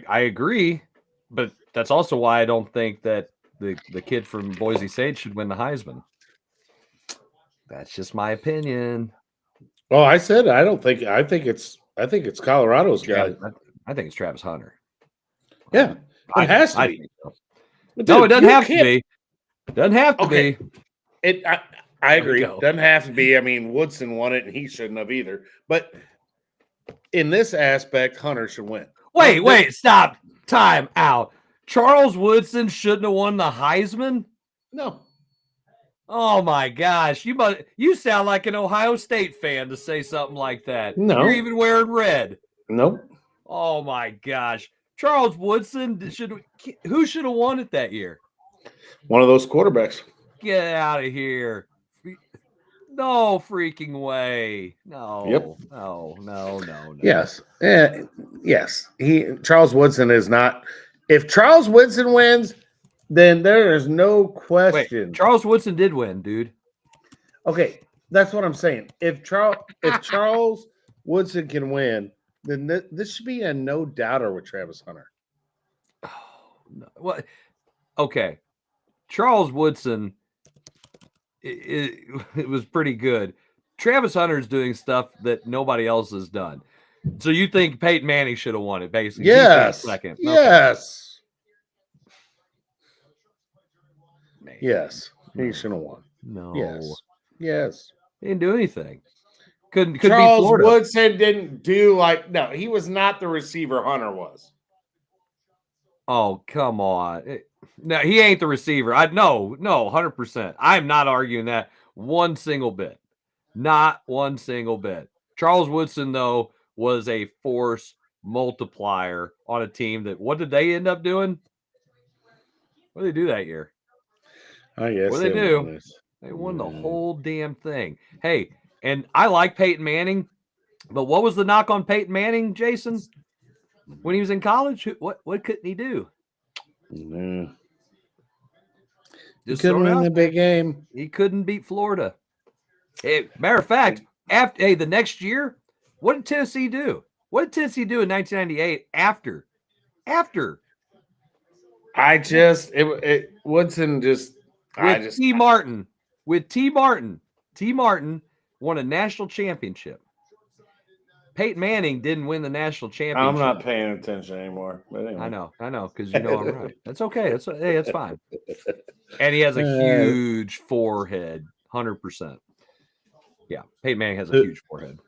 agree. But that's also why I don't think that the kid from Boise State should win the Heisman. That's just my opinion. Well, I said I don't think. I think it's Colorado's guy. I think it's Travis Hunter. Yeah, it has to be. think so. But No, it dude, doesn't you have to can't- be. Doesn't have to Okay. be. I There we agree. go. Doesn't have to be. I mean, Woodson won it, and he shouldn't have either. But in this aspect, Hunter should win. Wait, stop. Time out. Charles Woodson shouldn't have won the Heisman? No. Oh my gosh. You sound like an Ohio State fan to say something like that. No. You're even wearing red. Nope. Oh my gosh. Charles Woodson who should have won it that year? One of those quarterbacks. Get out of here. No freaking way. No. Yep. No. Yes. Yes. Charles Woodson is not. If Charles Woodson wins, then there is no question. Wait, Charles Woodson did win, dude. Okay, that's what I'm saying. If Charles Woodson can win, then this should be a no doubter with Travis Hunter. Oh, no. What? Okay. Charles Woodson it was pretty good. Travis Hunter's doing stuff that nobody else has done. So you think Peyton Manning should have won it, basically? Yes. Second. Yes. Okay. Yes. He should have won. No. Yes. He didn't do anything. Couldn't beat Charles Florida. Woodson didn't do no, he was not the receiver Hunter was. Oh, come on. No, he ain't the receiver. No, 100%. I'm not arguing that one single bit. Not one single bit. Charles Woodson, though, was a force multiplier on a team that, what did they end up doing? What did they do that year? I guess What did they do? They won the whole damn thing. Hey, and I like Peyton Manning, but what was the knock on Peyton Manning, Jason? When he was in college, what couldn't he do? He Just couldn't throw it win out the big game. He couldn't beat Florida. Hey, matter of fact, the next year, what did Tennessee do? What did Tennessee do in 1998 after? Woodson just T. Martin. With T. Martin. T. Martin won a national championship. Peyton Manning didn't win the national championship. I'm not paying attention anymore. But anyway. I know, because I'm right. That's okay. That's fine. And he has a huge forehead, 100%. Yeah, Peyton Manning has a huge forehead.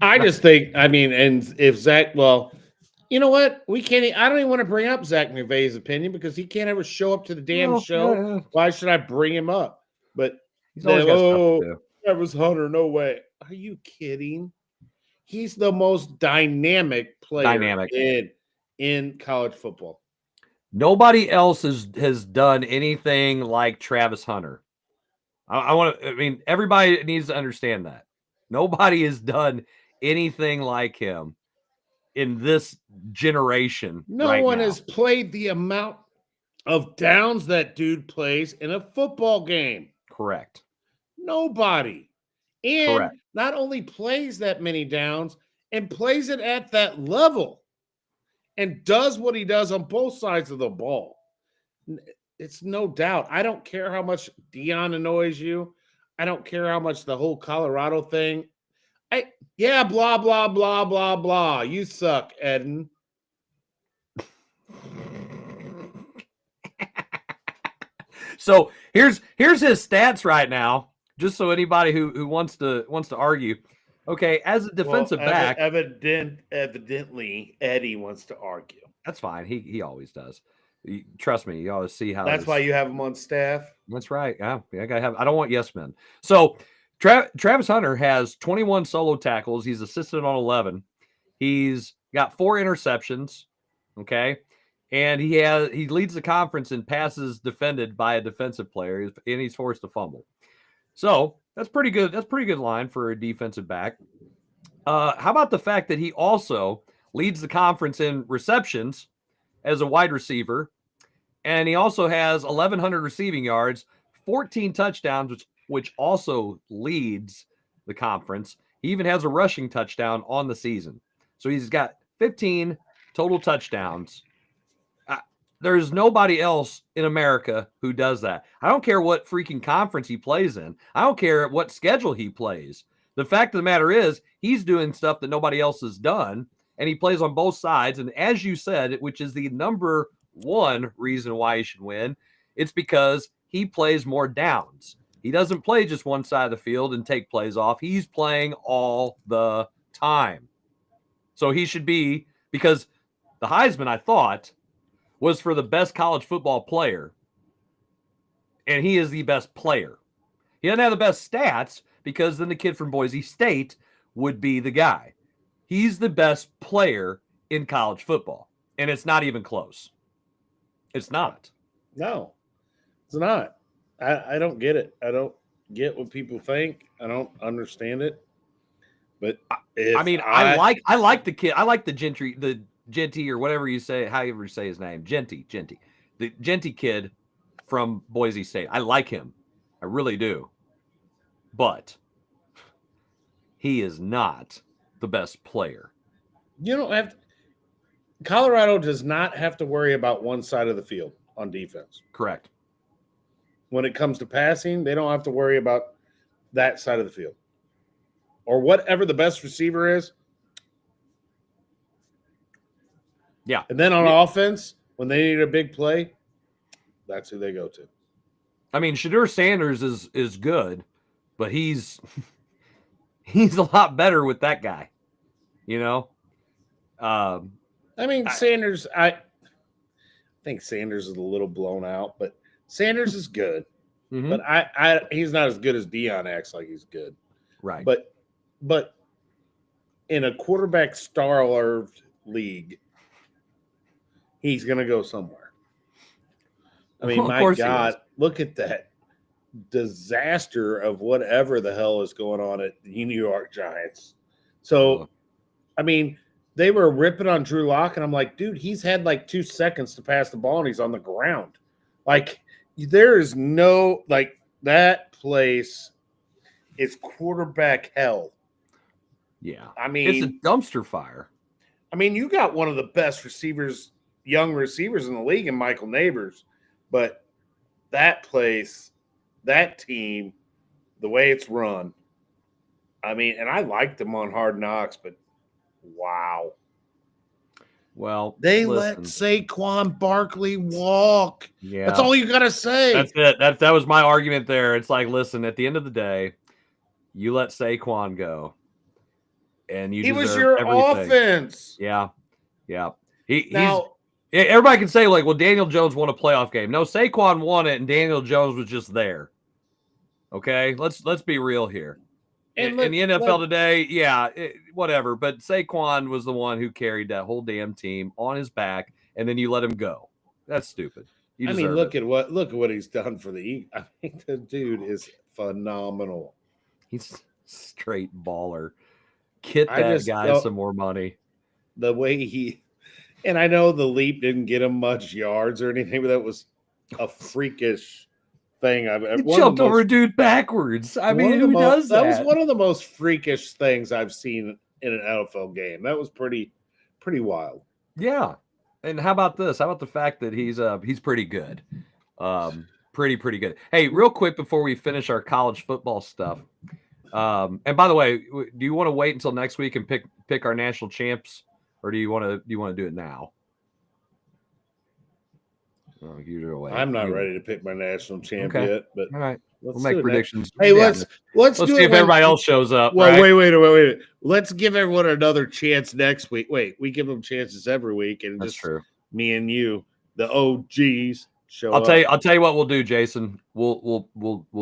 I just think, and if Zach, you know what? I don't even want to bring up Zach McVay's opinion because he can't ever show up to the damn show. Yeah. Why should I bring him up? But he's always got stuff to do. That was Hunter. No way. Are you kidding? He's the most dynamic player in college football. Nobody else has done anything like Travis Hunter. Everybody needs to understand that. Nobody has done anything like him in this generation. No one has played the amount of downs that dude plays in a football game. Correct. Nobody. And correct. Not only plays that many downs and plays it at that level and does what he does on both sides of the ball. It's no doubt. I don't care how much Dion annoys you. I don't care how much the whole Colorado thing. Blah, blah, blah, blah, blah. You suck, Eden. So here's his stats right now, just so anybody who wants to argue. Okay, as a defensive back, evidently Eddie wants to argue. That's fine. He always does. Trust me, you always see how. That's why you have him on staff. That's right. Yeah, I gotta have. I don't want yes men. So Travis Hunter has 21 solo tackles. He's assisted on 11. He's got 4 interceptions. Okay, and he leads the conference in passes defended by a defensive player, and he's forced to fumble. So that's pretty good. That's pretty good line for a defensive back. How about the fact that he also leads the conference in receptions as a wide receiver, and he also has 1,100 receiving yards, 14 touchdowns, which also leads the conference. He even has a rushing touchdown on the season. So he's got 15 total touchdowns. There's nobody else in America who does that. I don't care what freaking conference he plays in. I don't care what schedule he plays. The fact of the matter is he's doing stuff that nobody else has done, and he plays on both sides. And as you said, which is the number one reason why he should win, it's because he plays more downs. He doesn't play just one side of the field and take plays off. He's playing all the time. So he should be, because the Heisman, I thought, was for the best college football player, and he is the best player. He doesn't have the best stats, because then the kid from Boise State would be the guy. He's the best player in college football, and it's not even close. It's not. No, it's not. I don't get it. I don't get what people think. I don't understand it. But I like the kid. I like the Genty or whatever you say, however you say his name, Genty, the Genty kid from Boise State. I like him. I really do. But he is not the best player. You don't have to. Colorado does not have to worry about one side of the field on defense. Correct. When it comes to passing, they don't have to worry about that side of the field. Or whatever the best receiver is. Yeah. And then on offense, when they need a big play, that's who they go to. I mean, Shedeur Sanders is good, but he's a lot better with that guy. You know? Sanders, I think Sanders is a little blown out, but Sanders is good. Mm-hmm. But he's not as good as Deion acts like he's good. Right. But in a quarterback starved league, he's going to go somewhere. I mean, my God, look at that disaster of whatever the hell is going on at the New York Giants. So, I mean, they were ripping on Drew Lock, and I'm like, dude, he's had like 2 seconds to pass the ball, and he's on the ground. Like, there is no, like, that place is quarterback hell. Yeah. I mean, it's a dumpster fire. I mean, you got one of the best receivers, young receivers in the league in Michael Neighbors, but that place, that team, the way it's run, I mean, and I liked them on Hard Knocks, but wow. Well, they let Saquon Barkley walk. Yeah. That's all you got to say. That's it. That was my argument there. It's like, listen, at the end of the day, you let Saquon go. And he was your everything. Offense. Yeah. Everybody can say, like, well, Daniel Jones won a playoff game. No, Saquon won it, and Daniel Jones was just there. Okay? Let's be real here. In the NFL today, whatever. But Saquon was the one who carried that whole damn team on his back, and then you let him go. That's stupid. Look at what he's done for the Eagles. I think the dude is phenomenal. He's straight baller. Get that guy some more money. The way and I know the leap didn't get him much yards or anything, but that was a freakish thing I've ever. He jumped over a dude backwards. I mean, who does that? That was one of the most freakish things I've seen in an NFL game. That was pretty wild. Yeah. And how about this? How about the fact that he's pretty good? Pretty good. Hey, real quick before we finish our college football stuff. And by the way, do you want to wait until next week and pick our national champs, or do you want to do it now? Oh, I'm not ready to pick my national champ yet, but all right, we'll make predictions. Hey, let's see if everybody else shows up. Well, wait. Let's give everyone another chance next week. Wait, we give them chances every week, and that's true. Me and you, the OGs, show up. I'll tell you what we'll do, Jason. We'll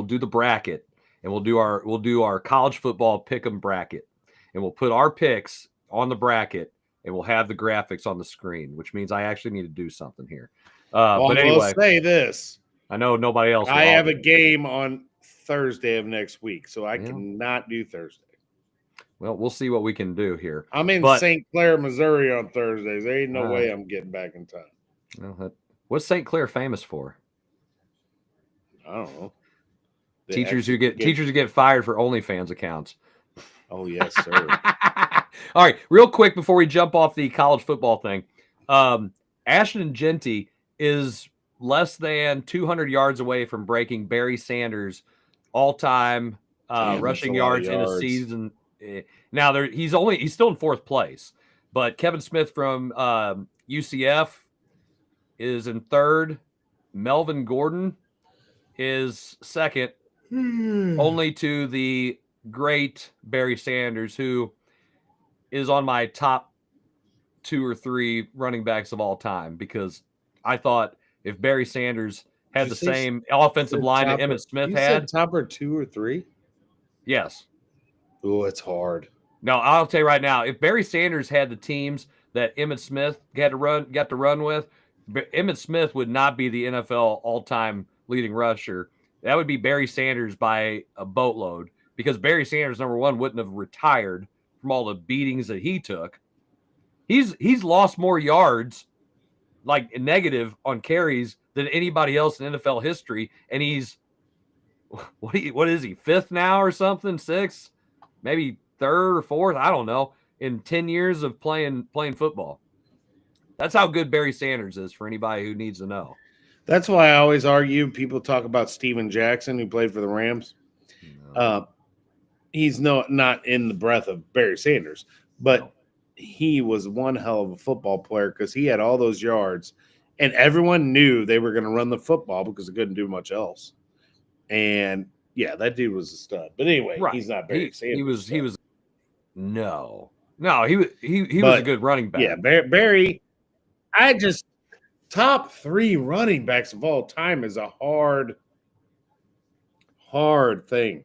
do the bracket. And we'll do our college football pick'em bracket, and we'll put our picks on the bracket, and we'll have the graphics on the screen, which means I actually need to do something here. But anyway, I'll say this: I know nobody else. I have a game on Thursday of next week, so I cannot do Thursday. Well, we'll see what we can do here. I'm in St. Clair, Missouri on Thursdays. There ain't no way I'm getting back in time. Well, what's St. Clair famous for? I don't know. Teachers who get fired for OnlyFans accounts. Oh, yes, sir. All right, real quick before we jump off the college football thing. Ashton Genty is less than 200 yards away from breaking Barry Sanders' all-time rushing yards in a season. Now he's still in fourth place, but Kevin Smith from UCF is in third. Melvin Gordon is second, only to the great Barry Sanders, who is on my top 2 or 3 running backs of all time, because I thought if Barry Sanders had the same offensive line that Emmitt Smith had. You said top or 2 or 3? Yes. Oh, it's hard. No, I'll tell you right now, if Barry Sanders had the teams that Emmitt Smith got to run with, Emmitt Smith would not be the NFL all-time leading rusher. That would be Barry Sanders by a boatload, because Barry Sanders, number one, wouldn't have retired from all the beatings that he took. He's lost more yards, like negative on carries, than anybody else in NFL history, and he's what is he, 5th now or something, 6th, maybe 3rd or 4th, I don't know, in 10 years of playing football. That's how good Barry Sanders is, for anybody who needs to know. That's why I always argue. People talk about Steven Jackson, who played for the Rams. He's not in the breath of Barry Sanders, but he was one hell of a football player, because he had all those yards, and everyone knew they were going to run the football because they couldn't do much else. And yeah, that dude was a stud. But anyway, he's not Barry Sanders. He was a good running back. Yeah, Barry. Top 3 running backs of all time is a hard thing.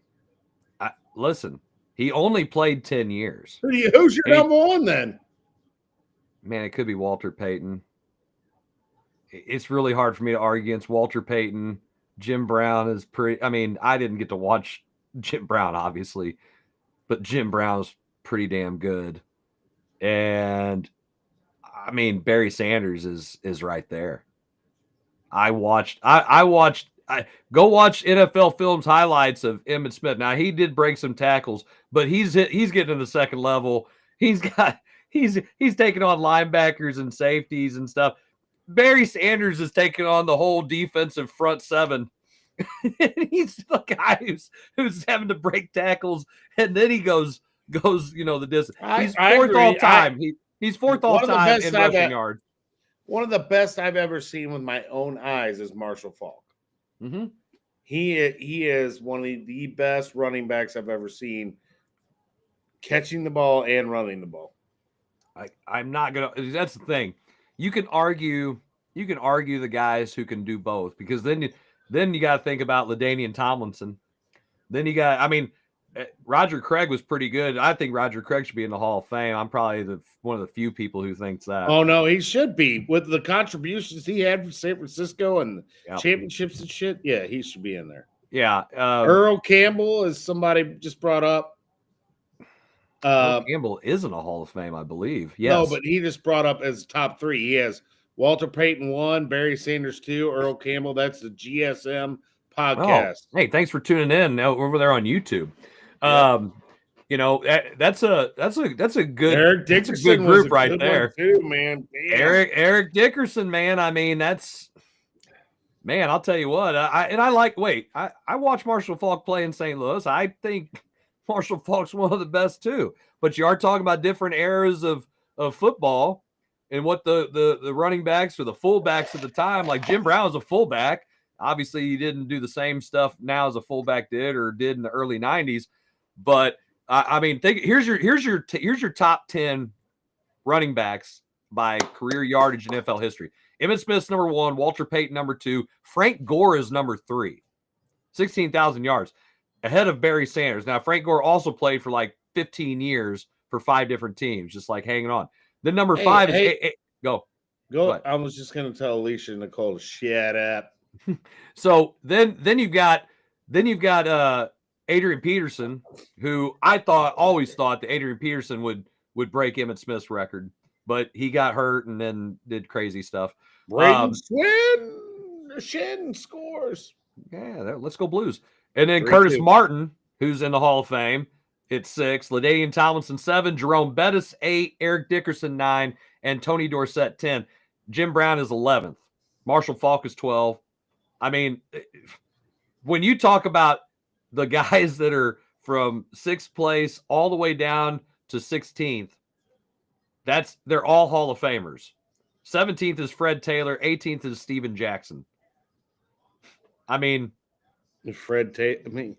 Listen, he only played 10 years. Who's your number one then? Man, it could be Walter Payton. It's really hard for me to argue against Walter Payton. Jim Brown is I didn't get to watch Jim Brown, obviously, but Jim Brown's pretty damn good. And Barry Sanders is right there. Go watch NFL Films highlights of Emmitt Smith. Now, he did break some tackles, but he's getting to the second level. He's taking on linebackers and safeties and stuff. Barry Sanders is taking on the whole defensive front 7. He's the guy who's having to break tackles, and then he goes the distance. He's 4th all time. He's 4th all time in rushing yards. One of the best I've ever seen with my own eyes is Marshall Faulk. Mm-hmm. He is one of the best running backs I've ever seen, catching the ball and running the ball. I'm not gonna. That's the thing. You can argue the guys who can do both, because then you got to think about LaDainian Tomlinson. Then you got. Roger Craig was pretty good. I think Roger Craig should be in the Hall of Fame. I'm probably one of the few people who thinks that. Oh, no, he should be. With the contributions he had for San Francisco and championships and shit, yeah, he should be in there. Yeah. Earl Campbell is somebody just brought up. Earl Campbell is in the Hall of Fame, I believe. Yes. No, but he just brought up as top 3. He has Walter Payton 1, Barry Sanders 2, Earl Campbell. That's the GSM podcast. Oh, hey, thanks for tuning in over there on YouTube. That's a good Eric Dickerson group right there too, man. Damn. Eric Dickerson, man. I'll tell you what. I watched Marshall Faulk play in St. Louis. I think Marshall Faulk's one of the best too. But you are talking about different eras of football, and what the running backs or the fullbacks at the time. Like Jim Brown was a fullback. Obviously, he didn't do the same stuff now as a fullback did in the early '90s. But here's your top 10 running backs by career yardage in NFL history. Emmitt Smith's number 1, Walter Payton number 2, Frank Gore is number 3, 16,000 yards, ahead of Barry Sanders. Now, Frank Gore also played for like 15 years for 5 different teams, just like hanging on. Then number 5 is go. What? I was just going to tell Alicia and Nicole to shut up. So then you've got Adrian Peterson, who I always thought that Adrian Peterson would break Emmitt Smith's record, but he got hurt and then did crazy stuff. Braden Shin scores. Yeah, let's go Blues. And then Curtis Martin, who's in the Hall of Fame, it's 6. LaDainian Tomlinson 7. Jerome Bettis 8. Eric Dickerson 9. And Tony Dorsett 10. Jim Brown is 11th. Marshall Faulk is 12. I mean, when you talk about the guys that are from 6th place all the way down to 16th, they're all Hall of Famers. 17th is Fred Taylor. 18th is Steven Jackson. I mean, Fred Taylor. I mean,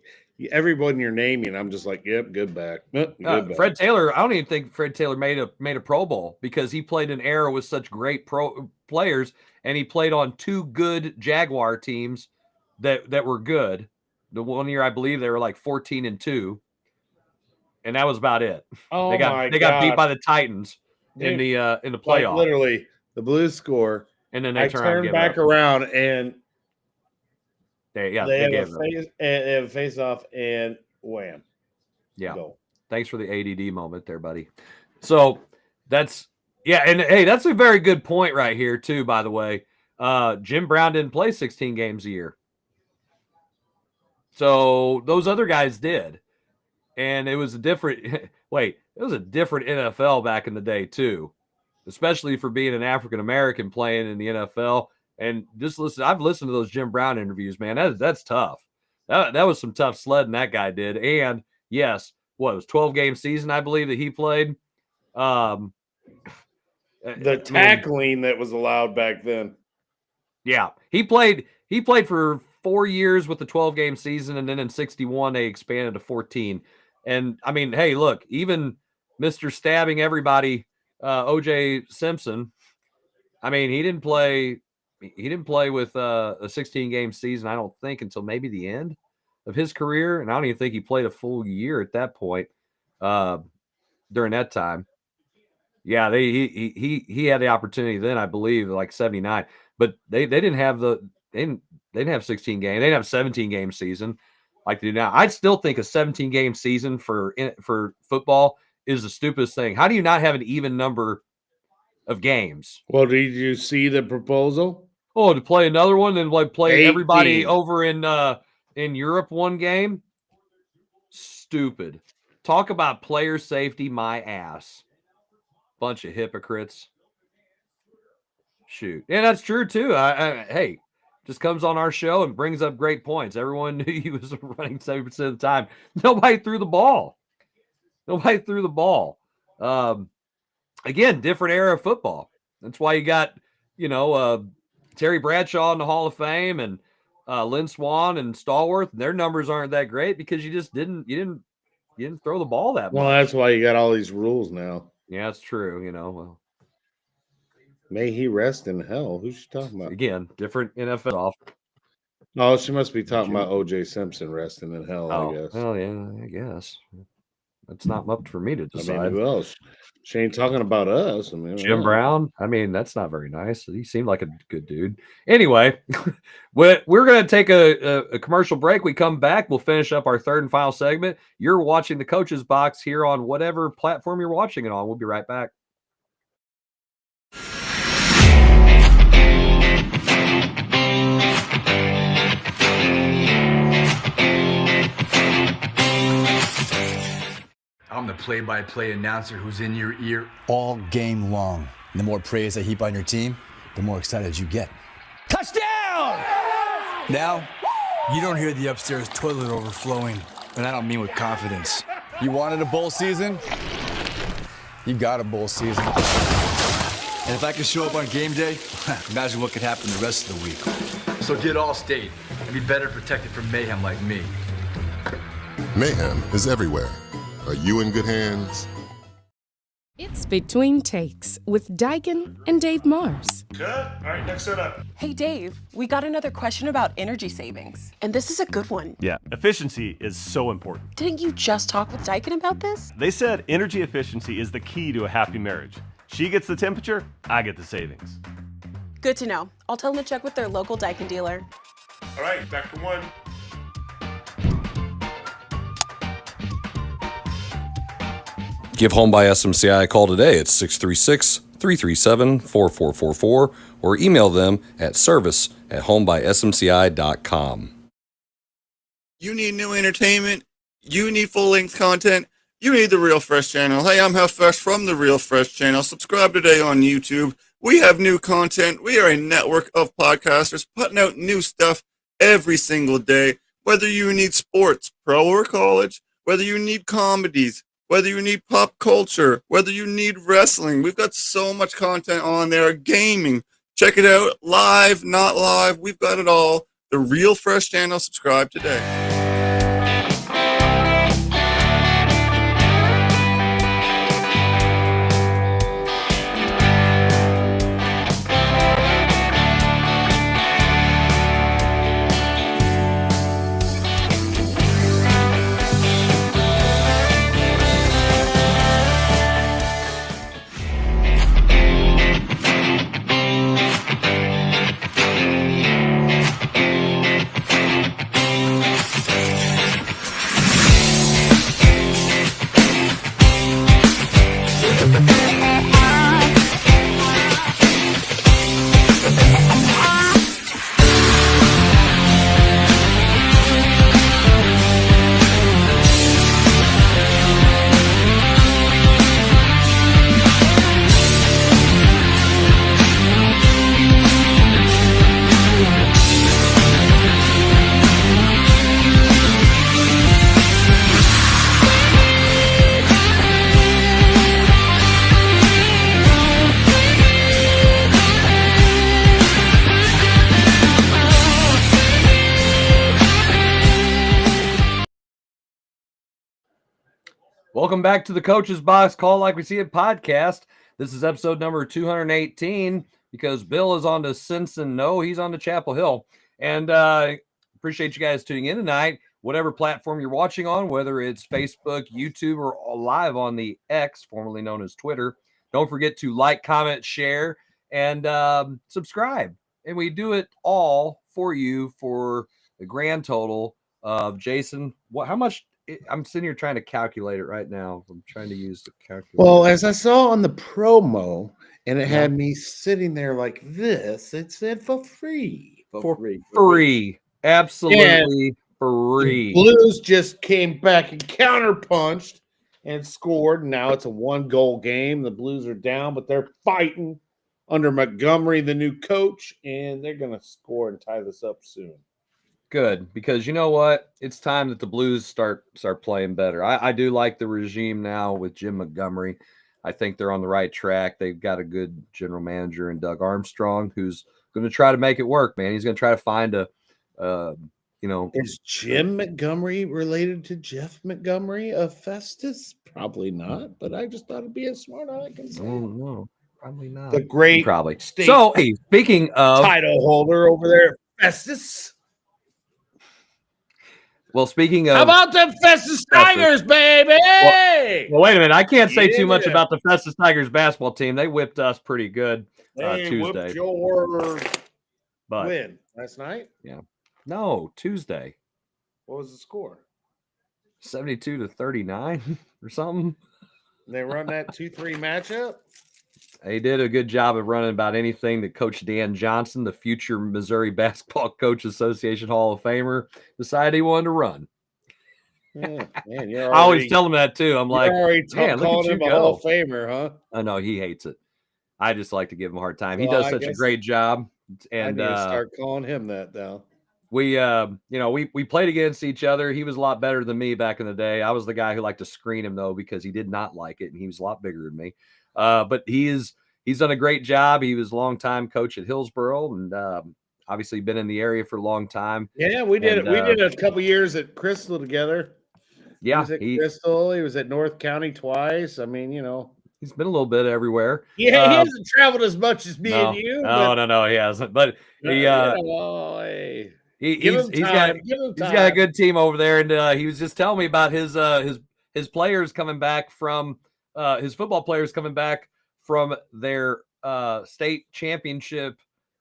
everyone you're naming, I'm just like, yep, good back. Good back. Fred Taylor. I don't even think Fred Taylor made a Pro Bowl because he played an era with such great pro players, and he played on 2 good Jaguar teams that were good. The one year I believe they were like 14-2, and that was about it. Oh they got beat by the Titans in the playoff. Like literally, the Blues score, and then they turned back around and they have a face off and wham. Yeah. Goal. Thanks for the ADD moment there, buddy. So that's and hey, that's a very good point right here too. By the way, Jim Brown didn't play 16 games a year, so those other guys did, and it was a different. It was a different NFL back in the day too, especially for being an African American playing in the NFL. And just listen, I've listened to those Jim Brown interviews, man. That's tough. That was some tough sledding that guy did. And yes, it was 12-game season, I believe, that he played. The tackling that was allowed back then. Yeah, he played for 4 years with the 12-game season, and then in 61 they expanded to 14. And I mean, hey, look, even Mr. Stabbing everybody, O.J. Simpson. I mean, he didn't play with a 16-game season, I don't think, until maybe the end of his career, and I don't even think he played a full year at that point during that time. Yeah, he had the opportunity then, I believe, like 79, but they didn't have they didn't have 16 games. They didn't have 17-game season like they do now. I'd still think a 17-game season for football is the stupidest thing. How do you not have an even number of games? Well, did you see the proposal? Oh, to play another one and like play 18. Everybody over in Europe one game? Stupid. Talk about player safety, my ass. Bunch of hypocrites. Shoot. And that's true too. Hey, just comes on our show and brings up great points. Everyone knew he was running 70% of the time. Nobody threw the ball. Again, different era of football. That's why you got, Terry Bradshaw in the Hall of Fame and Lynn Swann and Stallworth. Their numbers aren't that great because you didn't throw the ball that much. Well, that's why you got all these rules now. Yeah, that's true. Well, may he rest in hell. Who's she talking about? Again, different NFL. Oh, she must be talking about O.J. Simpson resting in hell, I guess. Oh, yeah, I guess. That's not up for me to decide. I mean, who else? She ain't talking about us. I mean, Jim Brown. I mean, that's not very nice. He seemed like a good dude. Anyway, we're going to take a commercial break. We come back. We'll finish up our third and final segment. You're watching the Coach's Box here on whatever platform you're watching it on. We'll be right back. I'm the play-by-play announcer who's in your ear all game long. And the more praise I heap on your team, the more excited you get. Touchdown! Now, you don't hear the upstairs toilet overflowing, and I don't mean with confidence. You wanted a bowl season? You got a bowl season. And if I could show up on game day, imagine what could happen the rest of the week. So get Allstate and be better protected from mayhem like me. Mayhem is everywhere. Are you in good hands? It's Between Takes with Daikin and Dave Mars. Good. All right, next set up. Hey, Dave, we got another question about energy savings. And this is a good one. Yeah, efficiency is so important. Didn't you just talk with Daikin about this? They said energy efficiency is the key to a happy marriage. She gets the temperature, I get the savings. Good to know. I'll tell them to check with their local Daikin dealer. All right, back to one. Give Home by SMCI a call today at 636-337-4444 or email them at service@homebysmci.com. You need new entertainment? You need full-length content? You need the Real Fresh channel. Hey, I'm Fresh from the Real Fresh channel. Subscribe today on YouTube. We have new content. We are a network of podcasters putting out new stuff every single day. Whether you need sports, pro or college, whether you need comedies, whether you need pop culture, whether you need wrestling, we've got so much content on there. Gaming, check it out. Live, not live, we've got it all. The Real Fresh channel, subscribe today. Welcome back to the Coach's Box Call Like We See It podcast. This is episode number 218 because Bill is on to Cincin. No, he's on to Chapel Hill. And appreciate you guys tuning in tonight. Whatever platform you're watching on, whether it's Facebook, YouTube, or live on the X, formerly known as Twitter, don't forget to like, comment, share, and subscribe. And we do it all for you for the grand total of Jason. How much? I'm sitting here trying to calculate it right now. I'm trying to use the calculator. Well, as I saw on the promo, and it had me sitting there like this, it said for free. For free. Absolutely free. The Blues just came back and counterpunched and scored. And now it's a 1-goal game. The Blues are down, but they're fighting under Montgomery, the new coach, and they're going to score and tie this up soon. Good, because you know what? It's time that the Blues start playing better. I do like the regime now with Jim Montgomery. I think they're on the right track. They've got a good general manager in Doug Armstrong who's going to try to make it work, man. He's going to try to find Is Jim Montgomery related to Jeff Montgomery of Festus? Probably not, but I just thought it'd be a smart aleck. No, probably not. The great probably. state So, hey, speaking of title holder over there at Festus. Well, speaking of, how about them Festus Tigers, baby? Well, wait a minute. I can't say too much about the Festus Tigers basketball team. They whipped us pretty good Tuesday. Whipped your but win last night? Yeah. No, Tuesday. What was the score? 72-39 or something. They run that 2-3 matchup. They did a good job of running about anything that Coach Dan Johnson, the future Missouri Basketball Coach Association Hall of Famer, decided he wanted to run. Yeah, man, I always tell him that too. I'm like, man, calling him a Hall of Famer, huh? I know he hates it. I just like to give him a hard time. He does such a great job. And I need to start calling him that now. We played against each other. He was a lot better than me back in the day. I was the guy who liked to screen him though, because he did not like it, and he was a lot bigger than me. But he's done a great job. He was a longtime coach at Hillsboro, and obviously been in the area for a long time. Yeah, we did a couple years at Crystal together. Yeah, he was at Crystal. He was at North County twice. I mean, he's been a little bit everywhere. Yeah, he hasn't traveled as much as me and you. No, he hasn't. But he's got a good team over there, and he was just telling me about his players coming back from his football players coming back from their state championship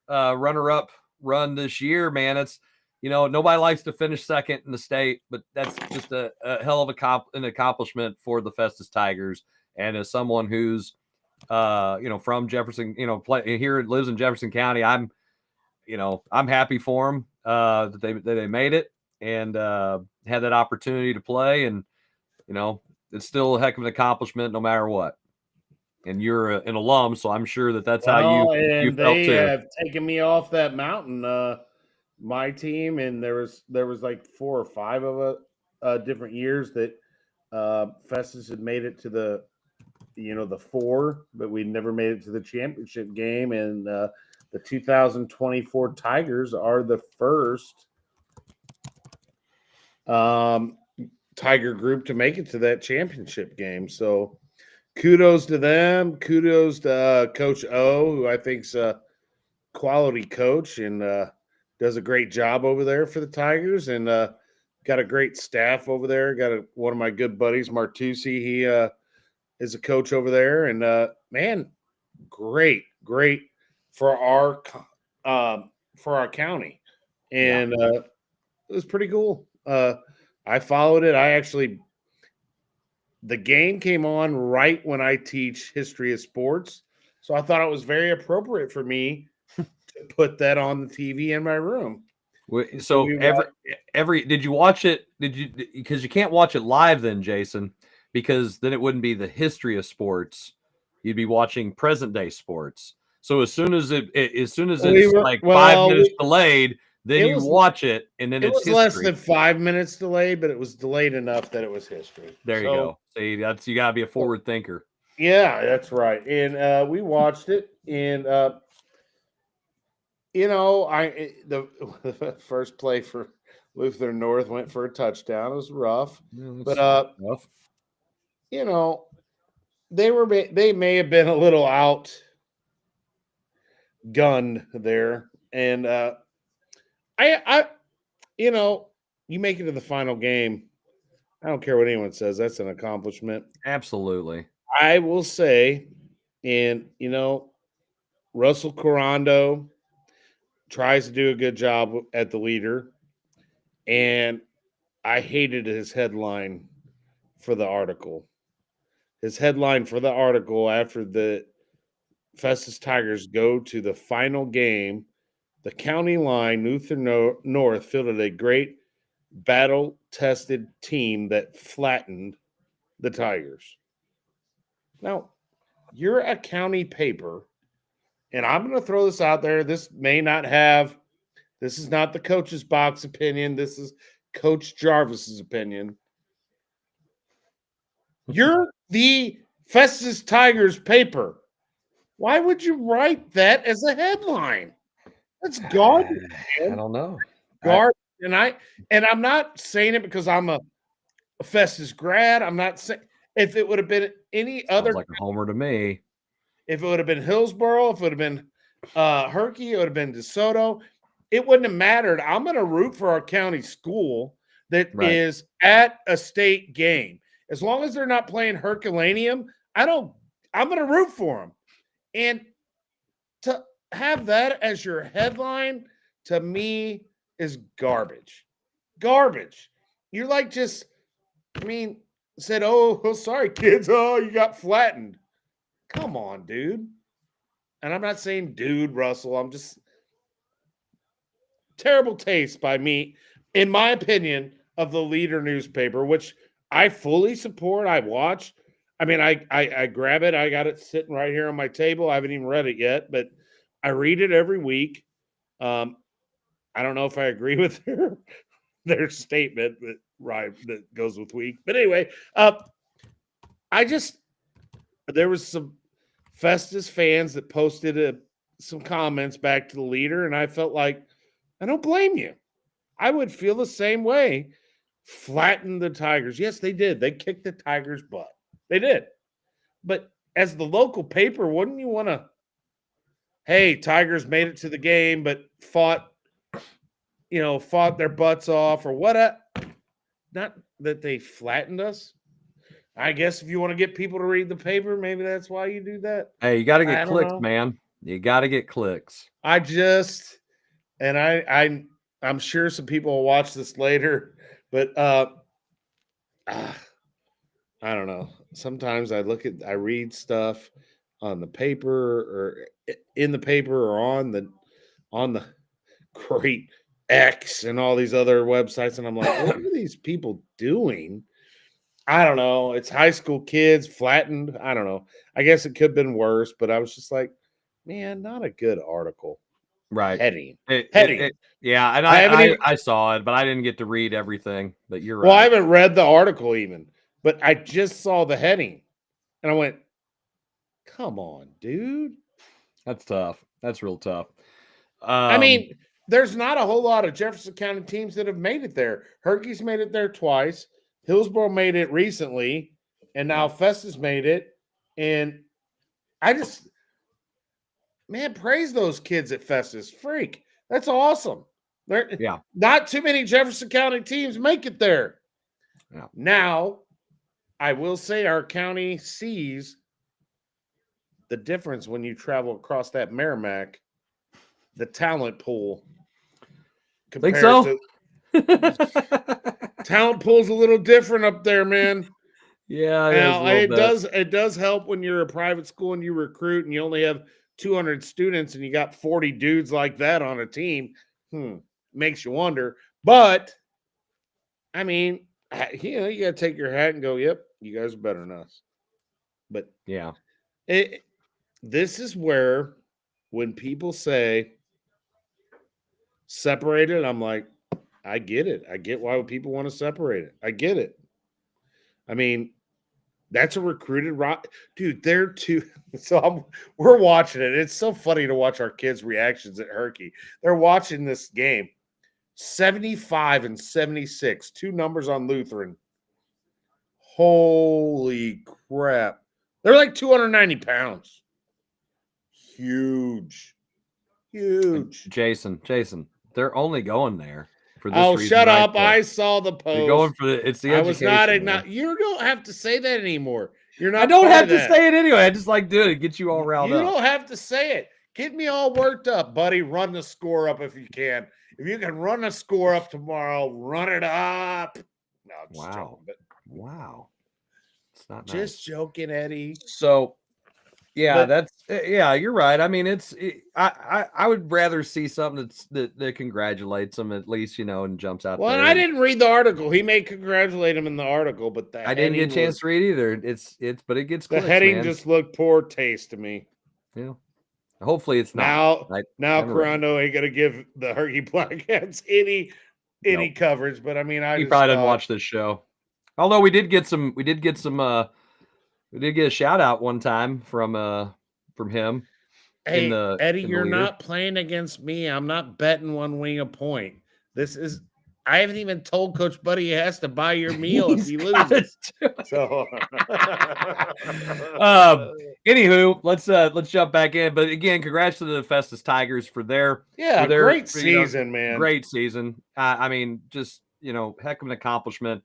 runner-up run this year. Man, it's nobody likes to finish second in the state, but that's just a hell of an accomplishment for the Festus Tigers. And as someone who's from Jefferson, lives in Jefferson County, I'm happy for them that they made it and had that opportunity to play, and it's still a heck of an accomplishment no matter what. and you're an alum, so I'm sure that's how Well, you and felt they too. have taken me off that mountain. My team, and there was like 4 or 5 of different years that Festus had made it to the the 4, but we never made it to the championship game. And the 2024 Tigers are the first Tiger group to make it to that championship game. So kudos to them. Kudos to Coach O, who I think's a quality coach and does a great job over there for the Tigers, and got a great staff over there. Got one of my good buddies, Martucci. He is a coach over there, and man, great for our county, and it was pretty cool. I followed it. The game came on right when I teach history of sports, so I thought it was very appropriate for me to put that on the TV in my room. So did you watch it? Because you can't watch it live then, Jason, because then it wouldn't be the history of sports. You'd be watching present day sports. So as soon as it's 5 minutes delayed, then you watch it, and then it's history. Less than 5 minutes delayed, but it was delayed enough that it was history. There you go. See, you gotta be a forward thinker. Yeah, that's right. And we watched it, and the first play for Lutheran North went for a touchdown. It was rough, but rough. They may have been a little outgunned there, and you make it to the final game. I don't care what anyone says. That's an accomplishment. Absolutely. I will say, and Russell Corando tries to do a good job at the leader, and I hated his headline for the article. His headline for the article after the Festus Tigers go to the final game, the county line, Lutheran North fielded a great battle-tested team that flattened the Tigers. Now, you're a county paper, and I'm going to throw this out there. This is not the coach's box opinion. This is Coach Jarvis's opinion. You're the Festus Tigers paper. Why would you write that as a headline? That's garbage. I don't know. Garbage. And I'm not saying it because I'm a Festus grad. I'm not saying if it would have been any other, like a homer to me. If it would have been Hillsboro, if it would have been Herky, it would have been DeSoto, it wouldn't have mattered. I'm going to root for our county school that is at a state game. As long as they're not playing Herculaneum, I'm going to root for them. And to have that as your headline, to me, is garbage. Garbage. You're like said, oh, sorry, kids. Oh, you got flattened. Come on, dude. And I'm not saying dude, Russell. I'm just terrible taste by me, in my opinion, of the Leader newspaper, which I fully support. I watch. I mean, I grab it. I got it sitting right here on my table. I haven't even read it yet, but I read it every week. I don't know if I agree with their statement that goes with week. But anyway, there was some Festus fans that posted some comments back to the Leader, and I felt like, I don't blame you. I would feel the same way. Flatten the Tigers. Yes, they did. They kicked the Tigers' butt. They did. But as the local paper, wouldn't you want to, hey, Tigers made it to the game, but fought their butts off, or what? Not that they flattened us. I guess if you want to get people to read the paper, maybe that's why you do that. Hey, you got to get clicks, man. You got to get clicks. I'm sure some people will watch this later, but I don't know. Sometimes I read stuff on the paper or in the paper or on the Great X and all these other websites, and I'm like, what are these people doing? I don't know. It's high school kids, flattened. I don't know. I guess it could have been worse, but I was just like, man, not a good article. Right. Heading. Heading. Yeah, and I haven't even, I saw it, but I didn't get to read everything. But you're right. well, I haven't read the article even, but I just saw the heading. And I went, come on, dude. That's tough. That's real tough. I mean, there's not a whole lot of Jefferson County teams that have made it there. Herky's made it there twice. Hillsborough made it recently, and now Festus made it. And I just, man, praise those kids at Festus. Freak. That's awesome. Not too many Jefferson County teams make it there. Yeah. Now, I will say our county sees the difference when you travel across that Merrimack, the talent pool. Think so? Talent pool's a little different up there, man. Yeah, now, it does help when you're a private school and you recruit and you only have 200 students and you got 40 dudes like that on a team. Makes you wonder. But I mean, you know, you got to take your hat and go, yep, you guys are better than us. But yeah, this is where when people say separated, I'm like, I get it. I get why people want to separate it. I get it. I mean, that's a recruited rock, dude. They're two. So we're watching it. It's so funny to watch our kids' reactions at Herky. They're watching this game. 75 and 76, two numbers on Lutheran. Holy crap. They're like 290 pounds. Huge. Jason, they're only going there for this reason. Shut up. I saw the post. They're going for it's the education. You don't have to say that anymore. You're not. I don't have to say it anyway. I just like doing it. Get you all riled up. You don't have to say it. Get me all worked up, buddy. Run the score up if you can. If you can run the score up tomorrow, run it up. No, I'm just joking, but wow. It's not just joking, Eddie. So you're right. I mean, I would rather see something that congratulates them at least, you know, and jumps out. Well, there. And I didn't read the article. He may congratulate him in the article, but I didn't get a chance to read either. But it gets the clicks, heading man. just looked poor taste to me. Yeah. Hopefully it's not. Now Corando ain't gonna give the Herky Blackheads any coverage, but I mean, he probably didn't watch this show. Although we did get a shout out one time from him. Hey, Eddie, you're not playing against me. I'm not betting one wing a point. I haven't even told Coach Buddy he has to buy your meal if he loses. So, anywho, let's jump back in. But again, congrats to the Festus Tigers for their great season, man. Great season. I mean, just heck of an accomplishment.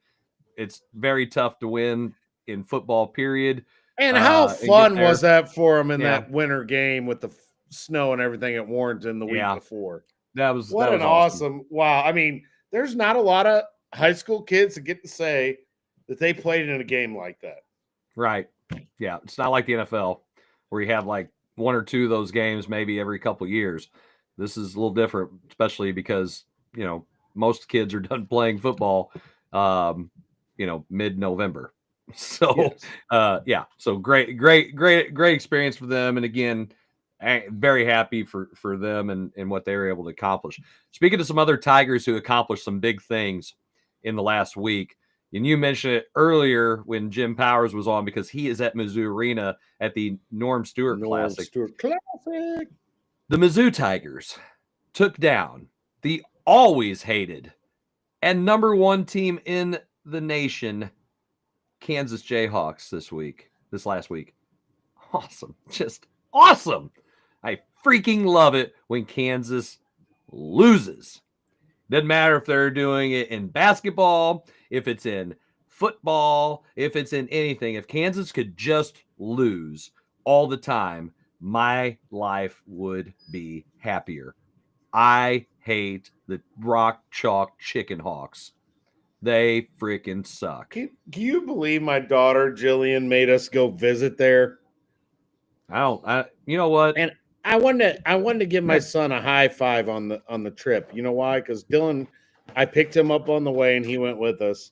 It's very tough to win in football, period. And how fun was that for him in that winter game with the snow and everything at Warrenton the week before? That was an awesome. Wow. I mean, there's not a lot of high school kids that get to say that they played in a game like that. Right. Yeah. It's not like the NFL where you have like one or two of those games maybe every couple of years. This is a little different, especially because, most kids are done playing football, mid-November. So, yes. So great experience for them. And again, very happy for them and what they were able to accomplish. Speaking of some other Tigers who accomplished some big things in the last week, and you mentioned it earlier when Jim Powers was on because he is at Mizzou Arena at the Norm Stewart Classic. The Mizzou Tigers took down the always hated and number one team in the nation, Kansas Jayhawks, this last week. Awesome. Just awesome. I freaking love it when Kansas loses. Doesn't matter if they're doing it in basketball, if it's in football, if it's in anything. If Kansas could just lose all the time, my life would be happier. I hate the Rock Chalk Chicken Hawks. They freaking suck. Can you believe my daughter Jillian made us go visit there? You know what? And I wanted to give my son a high five on the trip. You know why? Because Dylan, I picked him up on the way and he went with us.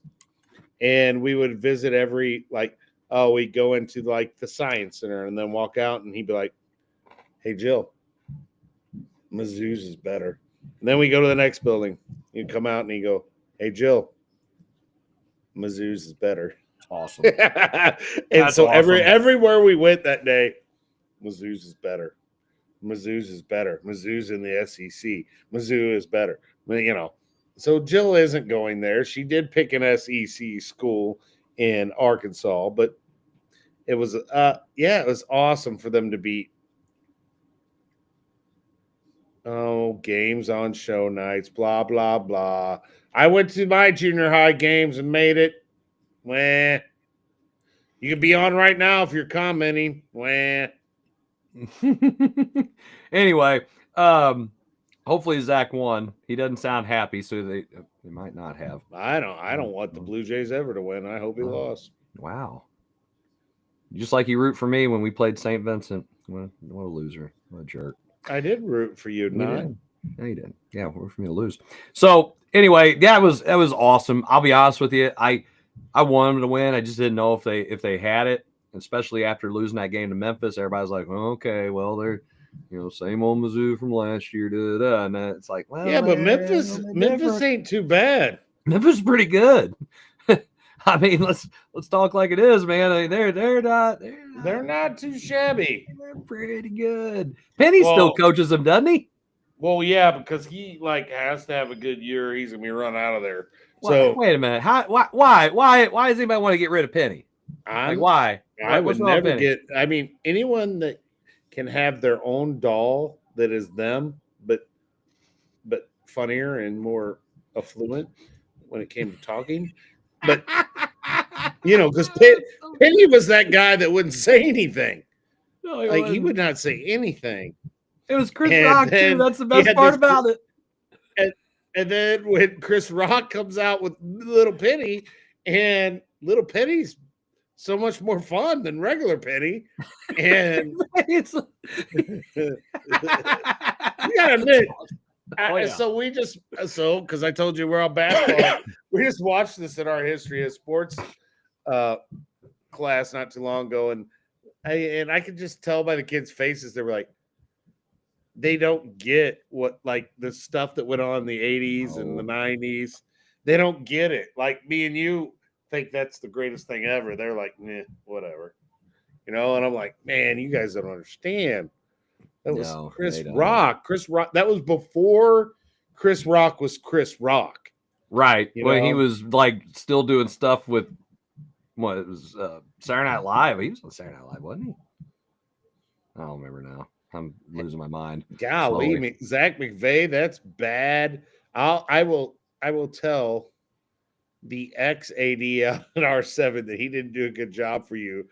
and we would visit every we'd go into like the science center and then walk out, and he'd be like, "Hey Jill, Mizzou's is better." And then we go to the next building. He'd come out and he'd go, "Hey Jill, Mizzou's is better." Awesome. And so awesome. everywhere we went that day, Mizzou's is better. Mizzou's is better. Mizzou's in the SEC. Mizzou is better. So Jill isn't going there. She did pick an SEC school in Arkansas, but it was it was awesome for them to beat. Oh, games on show nights, blah blah blah. I went to my junior high games and made it. Wah. You can be on right now if you're commenting. Wah. Anyway, hopefully Zach won. He doesn't sound happy, so they might not have. I don't want the Blue Jays ever to win. I hope he lost. Wow. Just like you root for me when we played St. Vincent. What a loser. What a jerk. I did root for you, not. No, you didn't. Yeah, root for me to lose. So anyway, that was awesome. I'll be honest with you. I wanted them to win. I just didn't know if they had it, especially after losing that game to Memphis. Everybody's like, oh, okay, well, they're same old Mizzou from last year. And it's like, well, yeah, but Memphis ain't too bad. Memphis is pretty good. I mean, let's talk like it is, man. I mean, they're not too shabby. They're pretty good. Penny still coaches them, doesn't he? Well, yeah, because he has to have a good year. He's gonna be run out of there. So wait a minute. Why does anybody want to get rid of Penny? Why? I would never get. I mean, anyone that can have their own doll that is them, but funnier and more affluent when it came to talking. But because Penny was that guy that wouldn't say anything. No, he would not say anything. It was Chris Rock too. That's the best part about it. And then when Chris Rock comes out with Little Penny, and Little Penny's so much more fun than regular Penny, and you gotta admit. So because I told you we're on basketball, we just watched this in our history of sports class not too long ago, and I could just tell by the kids' faces they were like, they don't get what the stuff that went on in the 80s and the 90s. They don't get it. Like me and you think that's the greatest thing ever. They're like, nah, whatever, and I'm like, man, you guys don't understand. That was Chris Rock. Chris Rock. That was before Chris Rock was Chris Rock. Right. He was still doing stuff with it was Saturday Night Live. He was on Saturday Night Live, wasn't he? I don't remember now. I'm losing my mind. Golly, Zach McVay, that's bad. I will tell the ex-AD out at R7 that he didn't do a good job for you.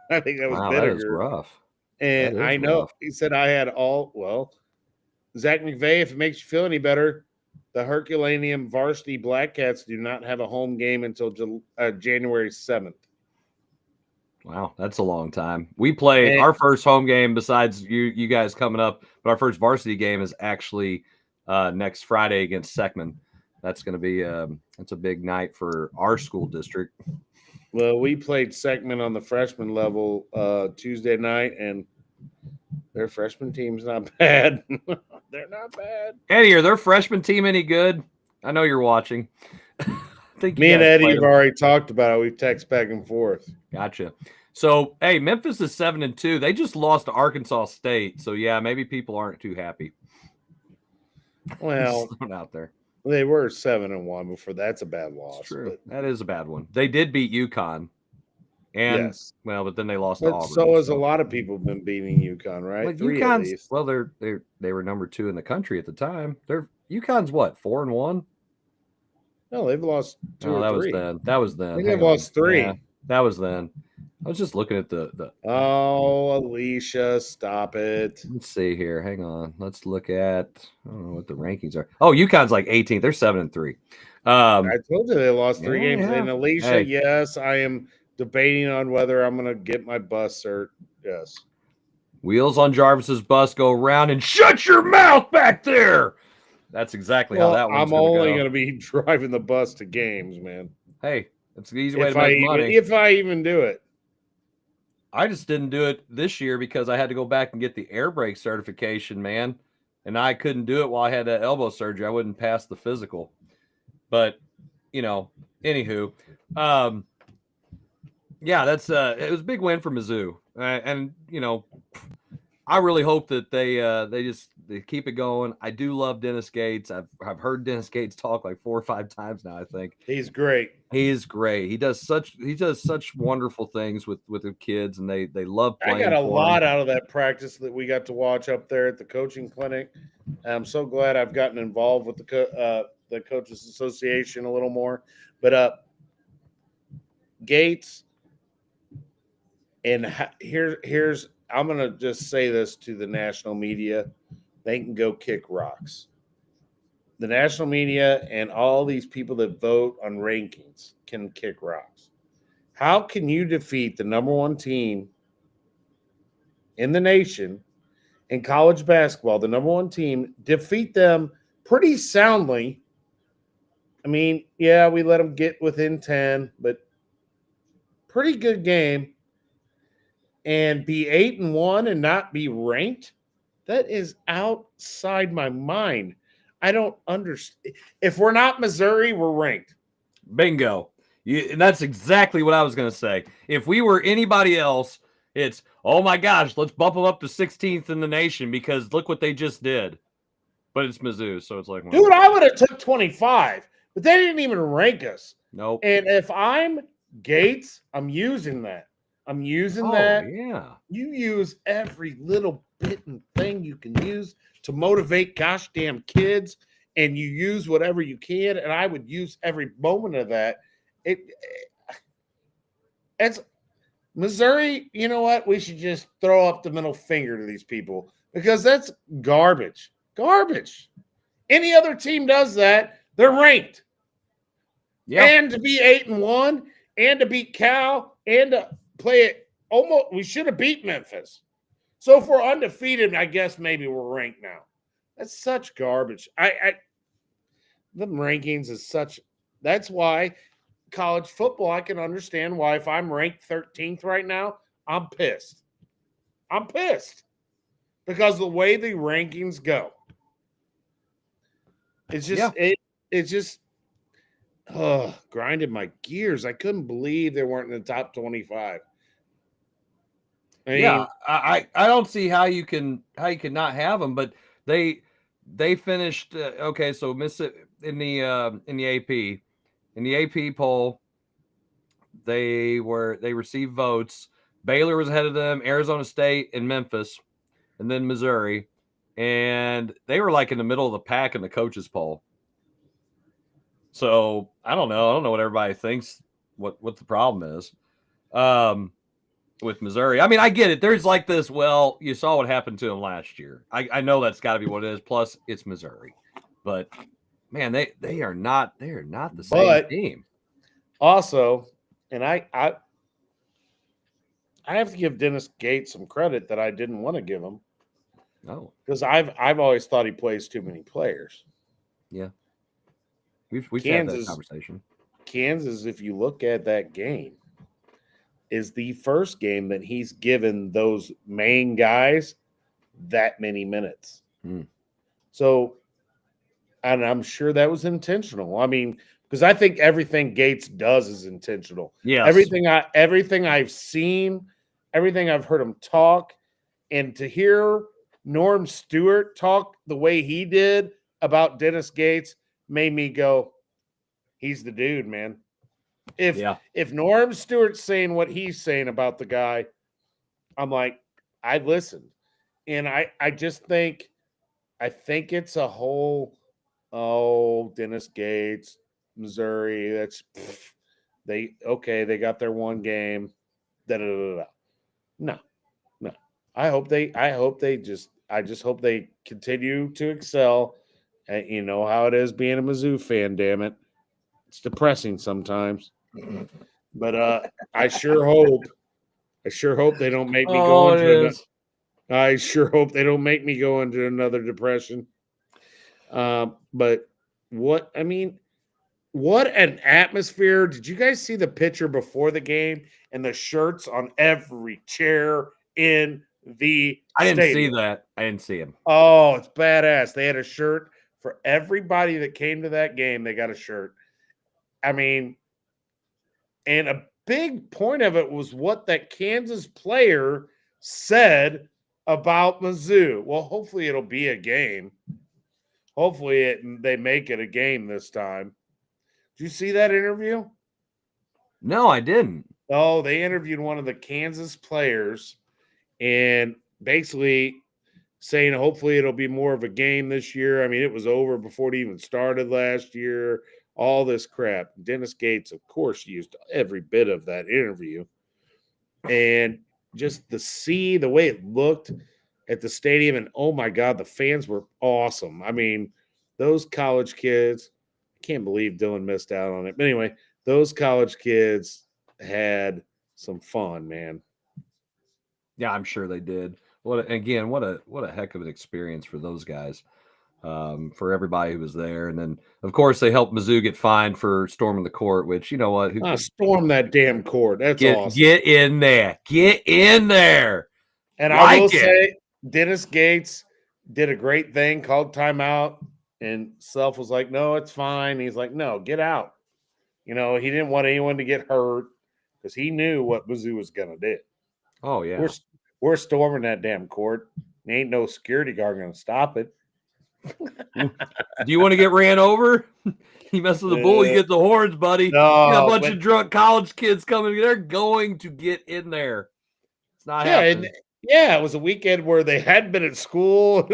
I think that was That is rough. And I know he said I had Zach McVay, if it makes you feel any better, the Herculaneum varsity Black Cats do not have a home game until January 7th. Wow, that's a long time. We played our first home game besides you guys coming up, but our first varsity game is actually next Friday against Seckman. That's going to be that's a big night for our school district. Well, we played Seckman on the freshman level Tuesday night, and their freshman team's not bad. They're not bad. Eddie, are their freshman team any good? I know you're watching. Me and Eddie have already talked about it. We've texted back and forth. Gotcha. So, hey, Memphis is 7-2. They just lost to Arkansas State. So, yeah, maybe people aren't too happy. Well, out there. They were 7-1 before. That's a bad loss. That's true. That is a bad one. They did beat UConn. And but then they lost to Auburn. So has a lot of people been beating UConn, right? Well, UConn's, well, they were number 2 in the country at the time. UConn's what, 4-1? No, they've lost 2 or 3. That was then. I think they've lost 3. Yeah, that was then. I was just looking at the. Oh, Alicia, stop it. Let's see here. Hang on. Let's look at. I don't know what the rankings are. Oh, UConn's like 18th. They're 7-3. I told you they lost 3 games. And Alicia, yes, I am debating on whether I'm going to get my bus cert. Yes. Wheels on Jarvis's bus go around and shut your mouth back there. That's exactly how that one's I'm only going to be driving the bus to games, man. Hey, It's an easy way to make money. If I even do it. I just didn't do it this year because I had to go back and get the air brake certification, man. And I couldn't do it while I had that elbow surgery. I wouldn't pass the physical. But, anywho. Yeah, that's it was a big win for Mizzou. And I really hope that they keep it going. I do love Dennis Gates. I've heard Dennis Gates talk like 4 or 5 times now, I think. He's great. He is great. He does such wonderful things with the kids, and they love playing. I got a lot out of that practice that we got to watch up there at the coaching clinic. I'm so glad I've gotten involved with the Coaches Association a little more. But Gates, and here's I'm going to just say this to the national media. They can go kick rocks. The national media and all these people that vote on rankings can kick rocks. How can you defeat the number 1 team in the nation in college basketball, the number 1 team, defeat them pretty soundly? I mean, yeah, we let them get within 10, but pretty good game. And be 8-1 and not be ranked? That is outside my mind. I don't understand. If we're not Missouri, we're ranked. Bingo. And that's exactly what I was going to say. If we were anybody else, it's, oh my gosh, let's bump them up to 16th in the nation because look what they just did. But it's Mizzou, so it's like, well, dude, I would have took 25, but they didn't even rank us. Nope. And if I'm Gates, I'm using that. I'm using that. Yeah. You use every little bit and thing you can use to motivate gosh damn kids, and you use whatever you can. And I would use every moment of that. It's Missouri. You know what? We should just throw up the middle finger to these people because that's garbage. Garbage. Any other team does that, they're ranked. Yeah. And to be 8-1 and to beat Cal and to play it almost, we should have beat Memphis. So if we're undefeated, I guess maybe we're ranked now. That's such garbage. The rankings is such. That's why college football, I can understand why if I'm ranked 13th right now, I'm pissed. I'm pissed because the way the rankings go, it's just it's just grinded my gears. I couldn't believe they weren't in the top 25. I don't see how you can not have them, but they finished okay. So Mississippi in the AP poll, they received votes. Baylor was ahead of them, Arizona State and Memphis, and then Missouri, and they were like in the middle of the pack in the coaches poll. So I don't know what everybody thinks. What the problem is. With Missouri. I mean, I get it. There's like this, well, you saw what happened to them last year. I know that's got to be what it is. Plus, it's Missouri. But, man, they are not the same team. Also, and I have to give Dennis Gates some credit that I didn't want to give him. No. Because I've always thought he plays too many players. Yeah. We've had that conversation. Kansas, if you look at that game, is the first game that he's given those main guys that many minutes. So, and I'm sure that was intentional. I mean, because I think everything Gates does is intentional. Yeah. Everything I've seen, everything I've heard him talk, and to hear Norm Stewart talk the way he did about Dennis Gates made me go, he's the dude, man. If Norm Stewart's saying what he's saying about the guy, I'm like, I listened. And I just think it's a whole, Dennis Gates, Missouri, that's they got their one game. No. I just hope they continue to excel. And you know how it is being a Mizzou fan, damn it. It's depressing sometimes. But I sure hope they don't make me go into I sure hope they don't make me go into another depression. But what I mean, What an atmosphere. Did you guys see the picture before the game and the shirts on every chair in the I didn't see stadium? that. I didn't see him. Oh, it's badass. They had a shirt for everybody that came to that game. They got a shirt. I mean, and a big point of it was what that Kansas player said about Mizzou. Well, hopefully it'll be a game. Hopefully they make it a game this time. Did you see that interview? No, I didn't. Oh, they interviewed one of the Kansas players and basically saying hopefully it'll be more of a game this year. I mean, it was over before it even started last year. All this crap. Dennis Gates, of course, used every bit of that interview. And just the way it looked at the stadium, and oh my God, the fans were awesome. I mean, those college kids, I can't believe Dylan missed out on it. But anyway, those college kids had some fun, man. Yeah, I'm sure they did. What a heck of an experience for those guys. For everybody who was there. And then, of course, they helped Mizzou get fined for storming the court, which, you know what? Storm that damn court. That's awesome. Get in there. Get in there. And I will say, Dennis Gates did a great thing, called timeout, and Self was like, no, it's fine. He's like, no, get out. You know, he didn't want anyone to get hurt because he knew what Mizzou was going to do. Oh, yeah. We're storming that damn court. Ain't no security guard going to stop it. Do you want to get ran over? You mess with the bull, you get the horns, buddy. No, you got a bunch of drunk college kids coming. They're going to get in there. It's not happening. It was a weekend where they hadn't been at school.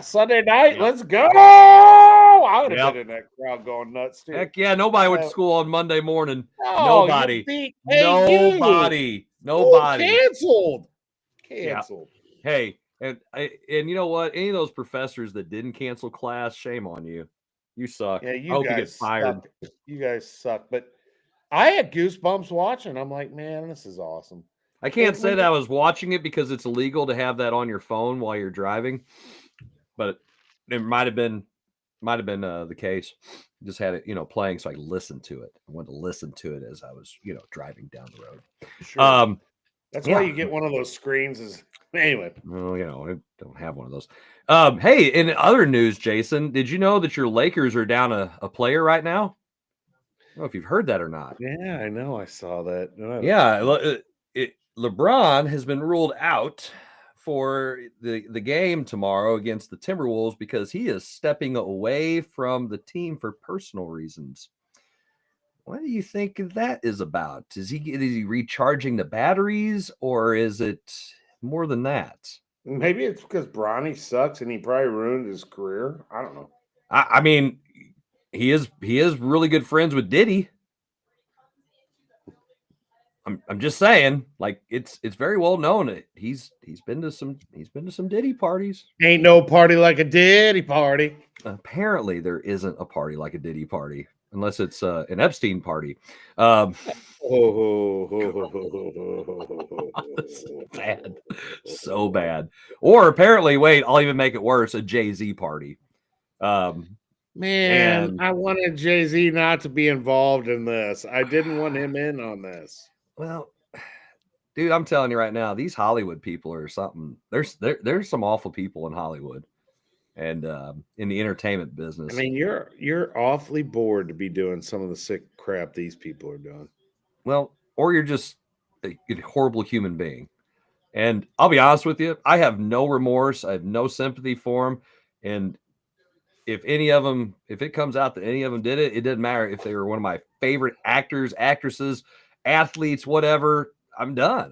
Sunday night, let's go. I would have been in that crowd going nuts too. Heck yeah, nobody went to school on Monday morning. No, Nobody. Nobody. Canceled. Yeah. Hey, and you know what? Any of those professors that didn't cancel class, shame on you. You suck. Yeah, I hope you get fired. You guys suck. But I had goosebumps watching. I'm like, man, this is awesome. I can't say that I was watching it because it's illegal to have that on your phone while you're driving, but it might have been the case. Just had it, playing, so I listened to it. I wanted to listen to it as I was, driving down the road. Sure. That's why you get one of those screens. Anyway. Well, I don't have one of those. Hey, in other news, Jason, did you know that your Lakers are down a player right now? I don't know if you've heard that or not. Yeah, I know. I saw that. Yeah, LeBron has been ruled out for the game tomorrow against the Timberwolves because he is stepping away from the team for personal reasons. What do you think that is about? Is he recharging the batteries, or is it more than that? Maybe it's because Bronny sucks and he probably ruined his career. I don't know. I mean, he is really good friends with Diddy. I'm just saying, like it's very well known that he's been to some Diddy parties. Ain't no party like a Diddy party. Apparently, there isn't a party like a Diddy party unless it's an Epstein party. Bad, so bad. Or apparently, wait, I'll even make it worse: a Jay-Z party. Man, I wanted Jay-Z not to be involved in this. I didn't want him in on this. Well, dude, I'm telling you right now, these Hollywood people are something. There's some awful people in Hollywood and in the entertainment business. I mean, you're awfully bored to be doing some of the sick crap these people are doing. Well, or you're just a horrible human being. And I'll be honest with you, I have no remorse. I have no sympathy for them. And if it comes out that any of them did it, it doesn't matter if they were one of my favorite actors, actresses, athletes, whatever. I'm done.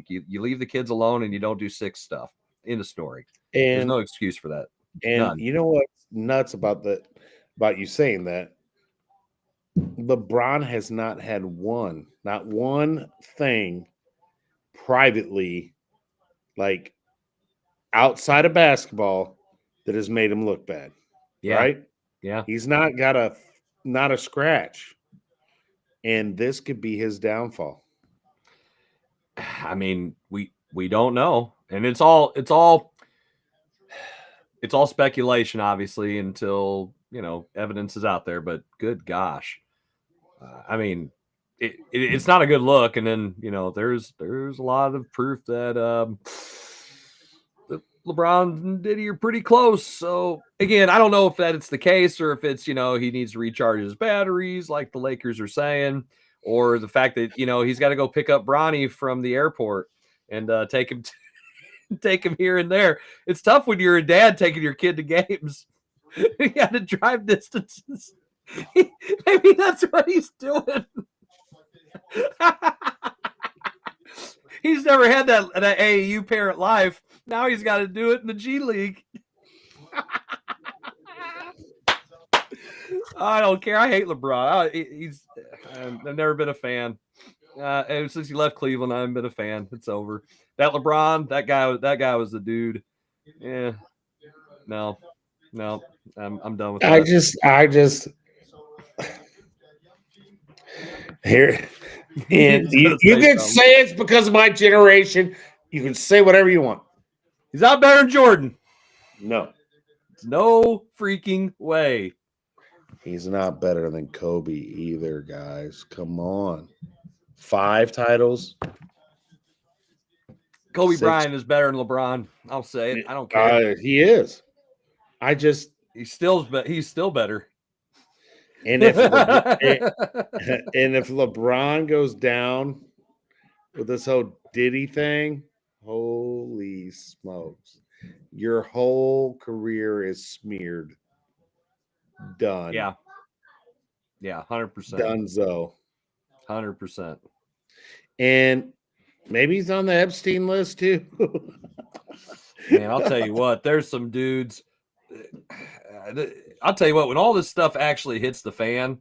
You leave the kids alone and you don't do sick stuff. End of story. There's no excuse for that. And None. You know what's nuts about you saying that? LeBron has not had not one thing privately, like outside of basketball, that has made him look bad. Yeah. Right? Yeah. He's not got not a scratch. And this could be his downfall. I mean, we don't know. And it's all speculation, obviously, until evidence is out there, but good gosh. I mean, it's not a good look. And then, there's a lot of proof that LeBron and Diddy are pretty close. So again, I don't know if it's the case or if it's, he needs to recharge his batteries like the Lakers are saying, or the fact that, he's got to go pick up Bronny from the airport and take him here and there. It's tough when you're a dad taking your kid to games. You got to drive distances. Maybe that's what he's doing. He's never had that AAU parent life. Now he's got to do it in the G League. I don't care. I hate LeBron. I've never been a fan. And since he left Cleveland, I haven't been a fan. It's over. That LeBron, that guy was the dude. Yeah. No. I'm done with that. I just here. And you can say it's because of my generation. You can say whatever you want. He's not better than Jordan. No. No freaking way. He's not better than Kobe either, guys. Come on. 5 titles. Kobe Bryant is better than LeBron. I'll say it. I don't care. He is. He's still better. And if LeBron goes down with this whole Diddy thing, holy smokes. Your whole career is smeared. Done. Yeah. Yeah, 100%. Donezo. 100%. And maybe he's on the Epstein list too. Man, I'll tell you what, there's some dudes. I'll tell you what, when all this stuff actually hits the fan,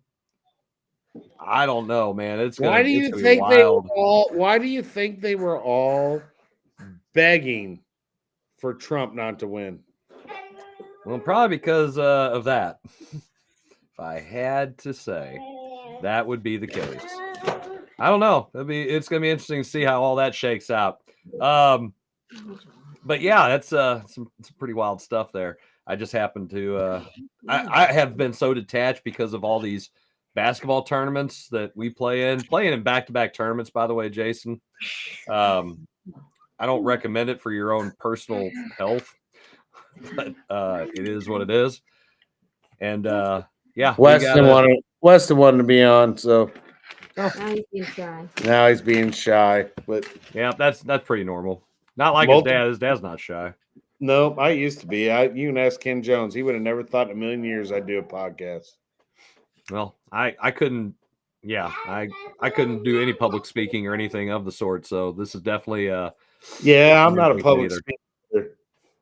I don't know, man. Why do you think they were all begging for Trump not to win? Well, probably because of that. If I had to say, that would be the case. I don't know. It's going to be interesting to see how all that shakes out. But yeah, that's some pretty wild stuff there. I just happen to I have been so detached because of all these basketball tournaments that we playing in back-to-back tournaments, by the way, Jason. I don't recommend it for your own personal health, but it is what it is. And yeah, Weston wanted to be on, so Now he's being shy. Now he's being shy, but yeah, that's pretty normal. Not like his dad. His dad's not shy. No, I used to be. You can ask Ken Jones. He would have never thought in a million years I'd do a podcast. Well, I couldn't. Yeah, I couldn't do any public speaking or anything of the sort. So this is definitely I'm not a public speaker.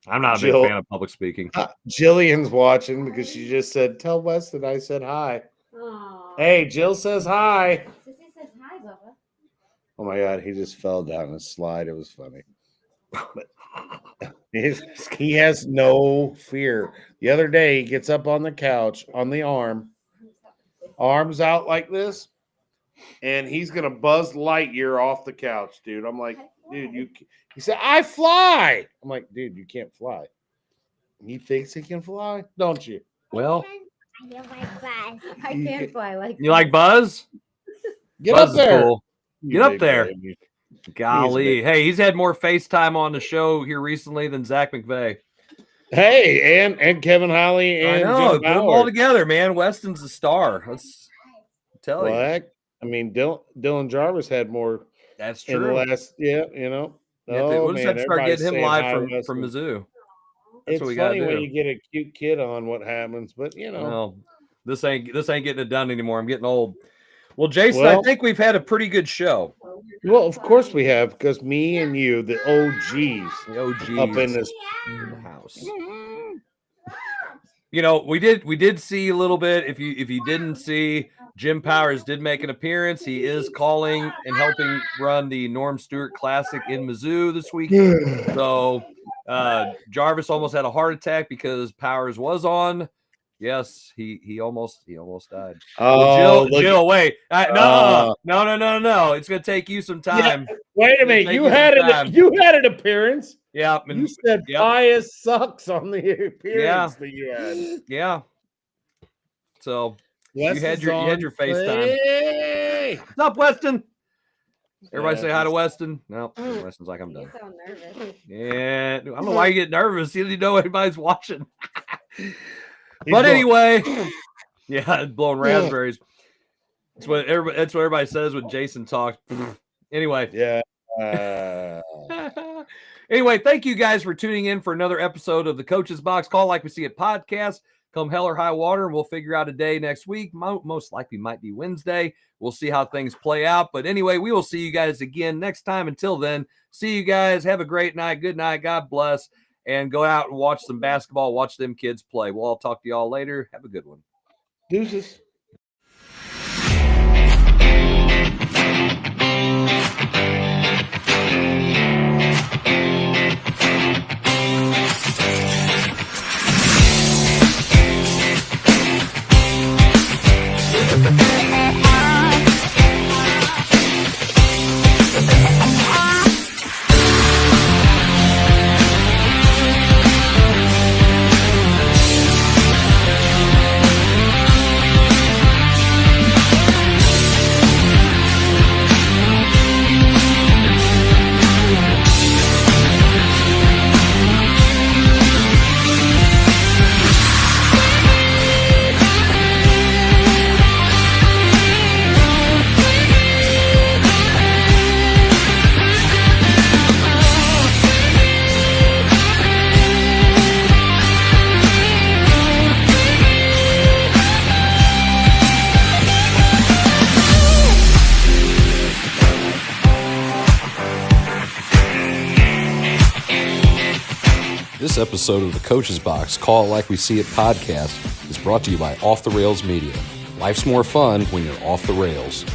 I'm not a big fan of public speaking. Jillian's watching because she just said, "Tell Weston I said hi." Aww. Hey, Jill says hi. Sissy says hi, Bubba. Oh my God, he just fell down a slide. It was funny. He has no fear. The other day, he gets up on the couch on the arms out like this, and he's gonna Buzz Lightyear off the couch, dude. I'm like, dude, he said, "I fly." I'm like, dude, you can't fly. He thinks he can fly, don't you? Well, I like Buzz. I can't fly like you like Buzz? Get Buzz up there. Is cool. Get up there. Baby. Golly. Hey, he's had more FaceTime on the show here recently than Zach McVay. Hey, and Kevin Holly and Jim put them all together, man. Weston's a star. Let's tell you. I mean, Dylan Jarvis had more. That's true. In the last, We'll just have to start getting him live from Mizzou. That's it's what we funny gotta do. when you get a cute kid on what happens, but well, this ain't getting it done anymore. I'm getting old. Well, Jason, I think we've had a pretty good show. Well, of course we have, because me and you, the OGs, up in this house. We did see a little bit. If you didn't see, Jim Powers did make an appearance. He is calling and helping run the Norm Stewart Classic in Mizzou this week. So Jarvis almost had a heart attack because Powers was on. Yes, he almost died. Oh, Jill, wait. No. It's gonna take you some time. Yeah, wait a minute. You had an appearance. Yeah. You said bias sucks on the appearance that you had. Yeah. So Wes you had is your on FaceTime. play. What's up, Weston? Everybody Yeah, say hi to he's- Weston. No, Weston's like, I'm done. You're so nervous. Yeah, I don't know why you get nervous. You didn't know anybody's watching. He's But going- anyway, yeah, blowing raspberries. That's what everybody says when Jason talks. Anyway. Yeah. Anyway, thank you guys for tuning in for another episode of the Coach's Box Call Like We See It podcast. Come hell or high water, and we'll figure out a day next week. Most likely might be Wednesday. We'll see how things play out. But anyway, we will see you guys again next time. Until then, see you guys. Have a great night. Good night. God bless. And go out and watch some basketball. Watch them kids play. We'll all talk to y'all later. Have a good one. Deuces. This episode of the Coach's Box Call It Like We See It podcast is brought to you by Off the Rails Media. Life's more fun when you're off the rails.